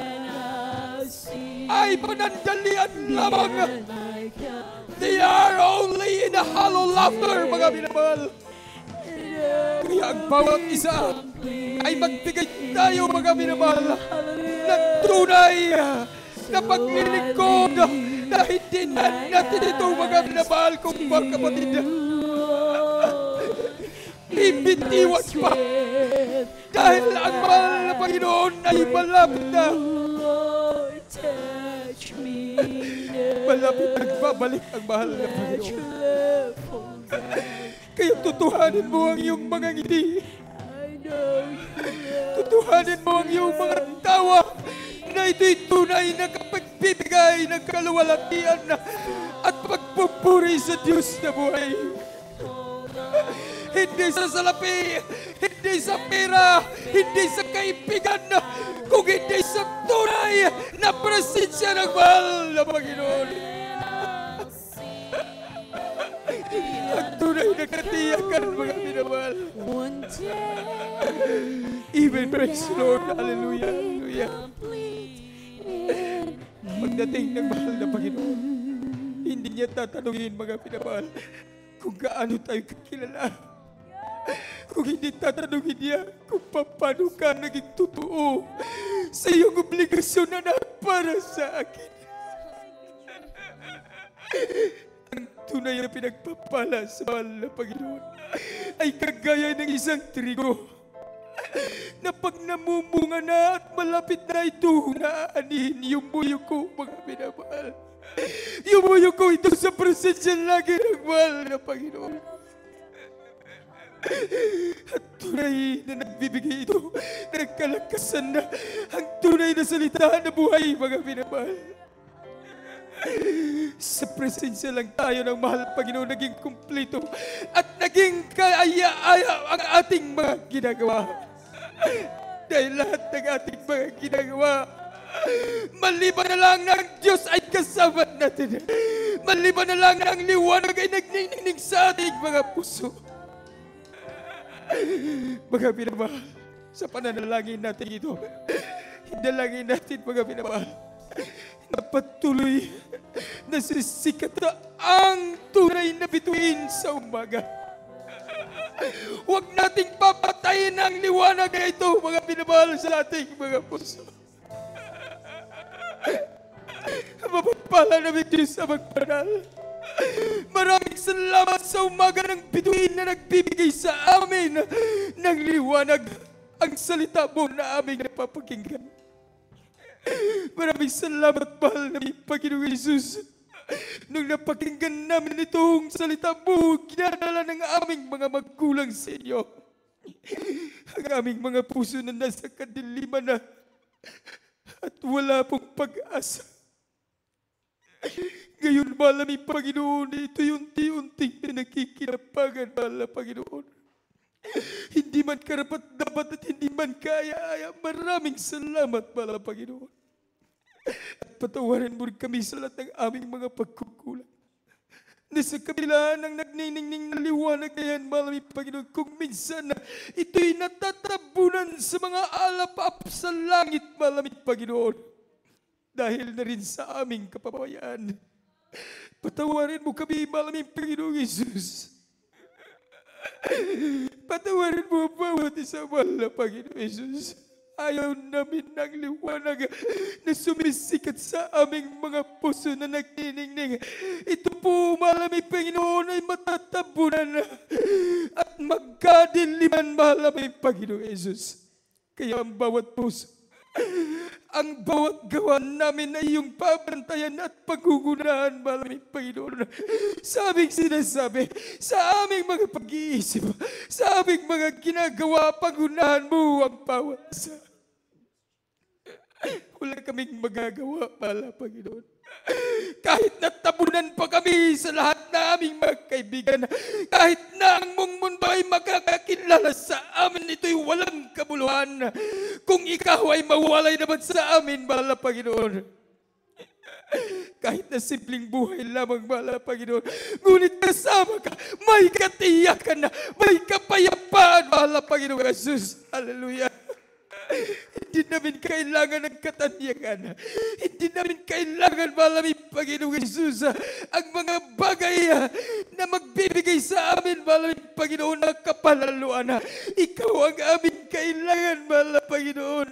ay panandalian lamang. They are only in a hollow laughter, mga minamahal. Kaya ang bawat isa ay magbigay tayo, mga minamahal, ng tunay na paglilingkod na hindi na natin ito, mga minamahal, kung mga kapatid. Ibitiwan pa dahil ang mahal na Panginoon ay malapit na. Malapit nagbabalik ang mahal na Panginoon. Kaya tutuhanin mo ang iyong mga ngiti. Tutuhanin mo ang iyong mga tawa na ito'y tunay na kapagbibigay ng kaluwalhatian at pagpupuri sa Diyos na buhay. Hindi sa salapi, hindi sa pera, hindi sa kaibigan, kung hindi sa tunay na presensya ng mahal na Panginoon. Ang tunay na katiyakan, mga minamahal. Even praise the Lord, hallelujah, hallelujah. Pagdating ng mahal na Panginoon, hindi niya tatanungin, mga minamahal, kung gaano tayo kakilala. Kung hindi tatanungin niya kung paano ka naging totoo sa iyong obligasyon na para sa akin. Ang tunay na pinagpapala sa mahal na Panginoon ay kagaya ng isang trigo na pag namumunga na at malapit na ito, naaanihin yung buyo ko, mga minamahal. Yung buyo ko ito sa presensya lagi ng mahal na Panginoon. At tunay na nagbibigay ito ng kalakasan na ang tunay na salita na buhay, mga minamahal. Sa presensya lang tayo ng mahal na Panginoon naging kumpleto at naging kaaya-aya ang ating mga ginagawa. Dahil lahat ng ating mga ginagawa, maliban na lang ng Diyos ay kasama natin. Maliban na lang ng liwanag ay nagniningning sa ating mga puso. Mga minamahal, sa pananalangin natin ito. Hinalangin natin mga minamahal na patuloy na sisikat na ang tunay na bituin sa umaga. Huwag nating papatayin ang liwanag na ito, mga minamahal, sa ating mga puso. Mapapala namin Diyos sa magpanal. Maraming salamat sa umaga ng bituin na nagbibigay sa amin ng liwanag, ang salita mo na aming napapakinggan. Maraming salamat, mahal na Panginoong Jesus. Nung napakinggan namin itong salita mo, ginadala ng aming mga magulang sa inyo. Ang aming mga puso na nasa kadiliman na at wala pong pag-asa. Ngayon, mahal na Panginoon, ito'y unti-unting pinakikinapagan, mahal na Panginoon. Hindi man karapat dapat at hindi man kaya-aya, maraming salamat, mahal na Panginoon. At patawarin mo rin kami sa lahat ng aming mga pagkukulang. Na sa kabila ng nagniningning na liwanag na yan, mahal na Panginoon, kung minsan na ito'y natatabunan sa mga alap-ap sa langit, mahal na Panginoon. Dahil na rin sa aming kapabayaan. Patawarin mo kami, mahal na Panginoong Jesus. Patawarin mo bawat isa, mahal na Panginoong Jesus. Ayaw namin ng liwanag na sumisikat sa aming mga puso na nagniningning. Ito po, mahal na Panginoon, ay matatabunan at magkadiliman, mahal na Panginoong Jesus. Kaya ang bawat puso, ang bawat gawa namin ay iyong pabantayan at paggugunahan, mahal na Panginoon. Sa aming sinasabi, sa aming mga pag-iisip, sa aming mga ginagawa, paggunahan mo ang bawat isa. Wala kaming magagawa, mahal na Panginoon. Kahit natabunan pa kami sa lahat na aming mga kaibigan, kahit na ang mong mundo ay makakakilala sa amin, ito'y walang kabuluhan. Kung ikaw ay mawalay naman sa amin, mahal na Panginoon. Kahit na simpleng buhay lamang, mahal na Panginoon, ngunit kasama ka, may katiyakan na, may kapayapaan, mahal na Panginoon Jesus. Hallelujah. Hindi namin kailangan ng katanyakan. Hindi namin kailangan, mahal na Panginoong Jesus, ang mga bagay na magbibigay sa amin, mahal na Panginoon, ng kapalaluan. Ikaw ang aming kailangan, mahal na Panginoon.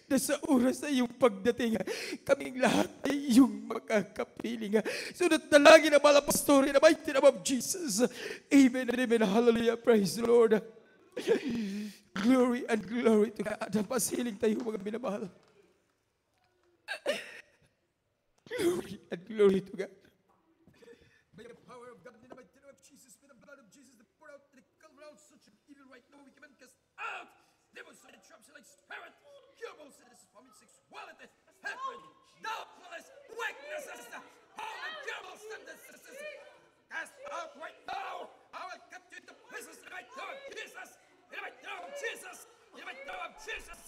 Na sa oras na iyong pagdating, kaming lahat ay iyong makakapiling. Sunod na lagi na, mahal na Pastor, in the mighty name of Jesus. Amen and amen. Hallelujah. Praise the Lord. Glory and glory to God. Pasiling tayo, mga minamahal. Glory and glory to God. By the power of God, in the mighty name of Jesus, by the blood of Jesus, that poured out the cover out such an evil right now, we can cast out demons and traps like spirit, humans, and vomit, sexuality, hatred, doubtfulness, weaknesses, all the devils and the sisters. Cast out right now. I will cut you to pieces in the mighty name of Jesus. In the mighty name of Jesus. In the mighty name of Jesus.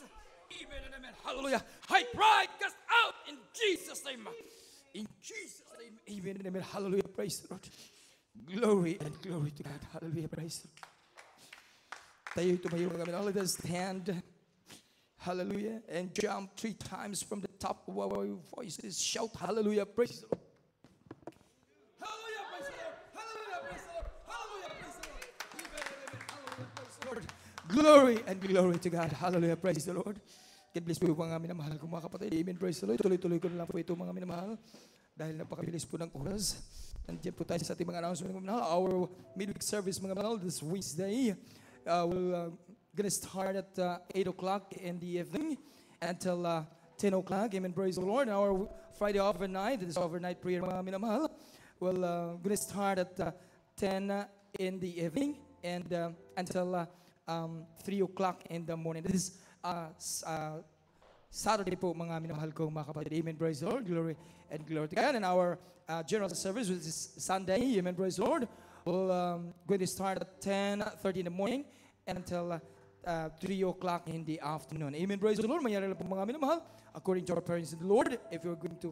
Amen and amen. Hallelujah. High pride cast out in Jesus' name. In Jesus' name. Amen and amen. Hallelujah. Praise the Lord. Glory and glory to God. Hallelujah. Praise the Lord. Tayo tumayo mga minamahal. Let us stand. Hallelujah. And jump 3 times from the top of our voices. Shout hallelujah. Praise the Lord. Glory and glory to God. Hallelujah. Praise the Lord. God bless po mga minamahal kong mga kapatid. Amen. Praise the Lord. Tuloy-tuloy ko na lang po ito mga minamahal. Dahil napakabilis po ng oras. Nandiyan po tayo sa ating mga announcement mga minamahal. Our midweek service mga minamahal this Wednesday. We'll gonna start at 8 o'clock in the evening until 10 o'clock. Amen. Praise the Lord. Our Friday overnight, this overnight prayer mga minamahal. We'll gonna start at 10 in the evening and until 3 o'clock in the morning. This is Saturday po mga minamahal kong mga kapatid. Amen. Praise the Lord. Glory and glory to God. And our general service, which is Sunday. Amen. Praise the Lord. We'll going to start at 10:30 in the morning and until 3 o'clock in the afternoon. Amen. Praise the Lord. Mayroon lang po mga minamahal. According to our parents in the Lord, if you're going to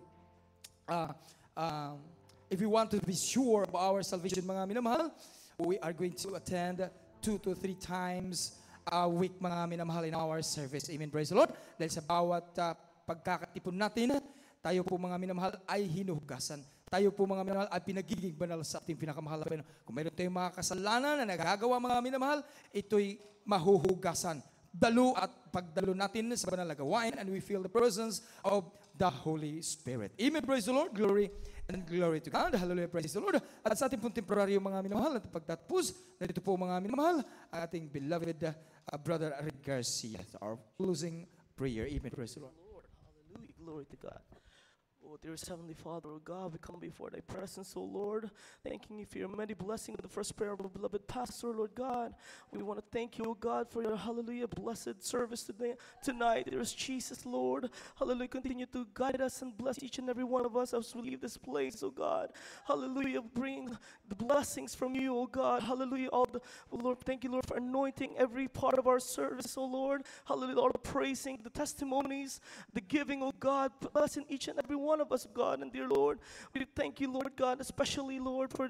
if you want to be sure of our salvation mga minamahal, we are going to attend 2 to 3 times week, mga minamahal, in our service. Amen. Praise the Lord. Dahil sa bawat pagkakatipon natin, tayo po mga minamahal ay hinuhugasan. Tayo po mga minamahal ay pinagiging banal sa ating pinakamahal na Panginoon. Kung mayroon tayong mga kasalanan na nagagawa mga minamahal, ito'y mahuhugasan. Dalo at pagdalo natin sa banal na gawain, and we feel the presence of the Holy Spirit. Amen. Praise the Lord. Glory and glory to God. Hallelujah. Praise the Lord. At sa ating pong temporaryo mga minamahal at pagtatapos, narito po mga minamahal, ating beloved Brother Red Garcia. Our closing prayer. Amen. Praise the Lord. Lord, hallelujah, glory to God. Oh, dearest Heavenly Father, oh God, we come before Thy presence, oh Lord, thanking You for Your many blessings of the first prayer of our beloved pastor, Lord God. We want to thank You, oh God, for Your hallelujah blessed service tonight, dearest Jesus, Lord. Hallelujah, continue to guide us and bless each and every one of us as we leave this place, oh God. Hallelujah, bring the blessings from You, oh God. Hallelujah, oh Lord, thank You, Lord, for anointing every part of our service, oh Lord. Hallelujah, all the praising, the testimonies, the giving, oh God, blessing each and every one of us, God. And dear Lord, we thank You, Lord God, especially, Lord, for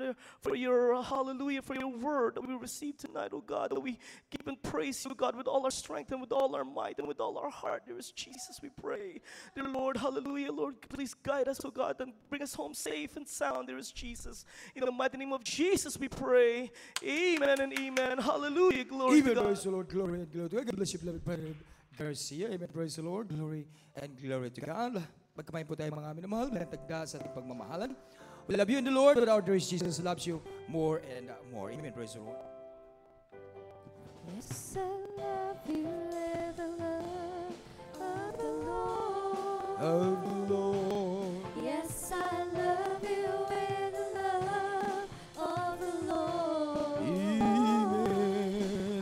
Your hallelujah, for Your word that we received tonight, oh God, that we give and praise You, God, with all our strength and with all our might and with all our heart. Dearest Jesus, we pray, dear Lord, hallelujah, Lord, please guide us, oh God, and bring us home safe and sound, dearest Jesus. In the mighty name of Jesus, we pray. Amen and amen. Hallelujah, glory Amen. to God. Praise the Lord. Glory and glory to God. God bless you, beloved Brother Garcia. Amen. Praise the Lord. Glory and glory to God. Magkamay po tayo mga minamahal, malantagda sa ating pagmamahalan. We love you in the Lord, but our dearest Jesus loves you more and more. Amen. Praise the Lord. Yes, I love You with the love of the Lord. Of the Lord. Yes, I love You with the love of the Lord. Amen.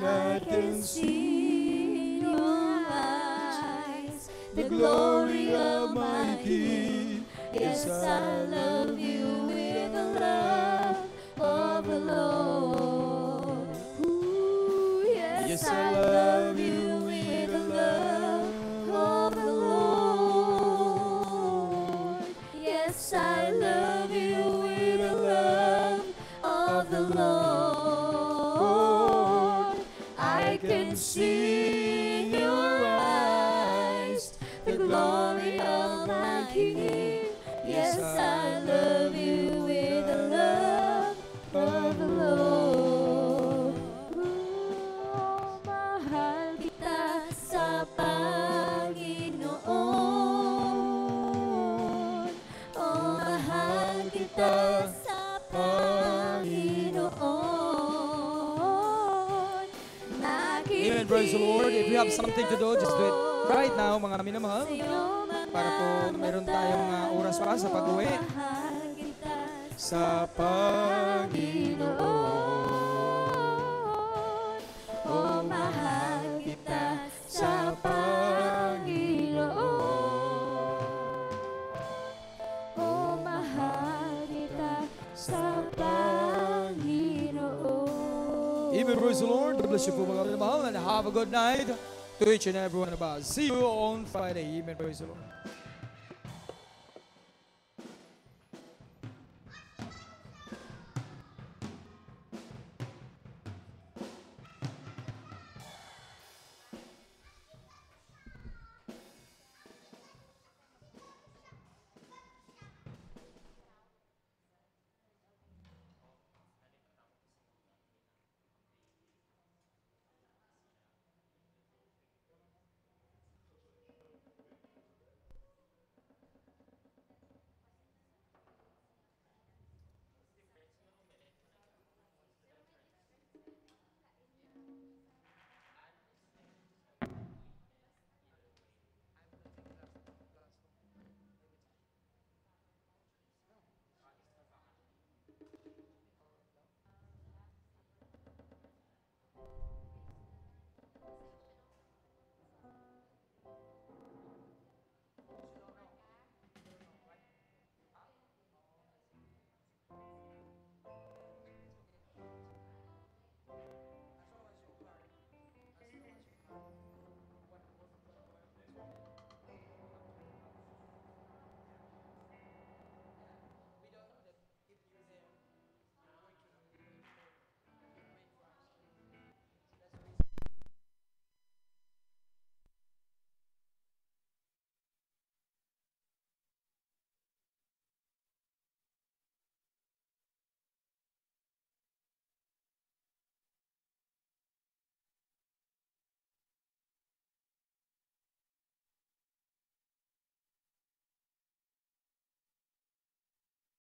I can see in Your eyes the glory of my King. Yes, I love You with the love of the Lord. Ooh, yes, I love You with the love of the Lord. Yes, I love You with the love of the Lord. I can see in Your eyes the glory of my King. Yes, I love You with the love of the Lord. Oh, mahal kita sa Panginoon. Oh, mahal kita sa Panginoon. Amen. Praise the Lord. If you have something to do, just do it right now, mga minamahal. Para po meron tayong oras pa sa pag-uwi sa Panginoon. Oh, mahal kita sa Panginoon. Oh, mahal kita sa Panginoon. Amen. Praise the Lord. God bless you po mga minamahal, and have a good night to each and every one of us. See you on Friday. Amen. Praise the Lord.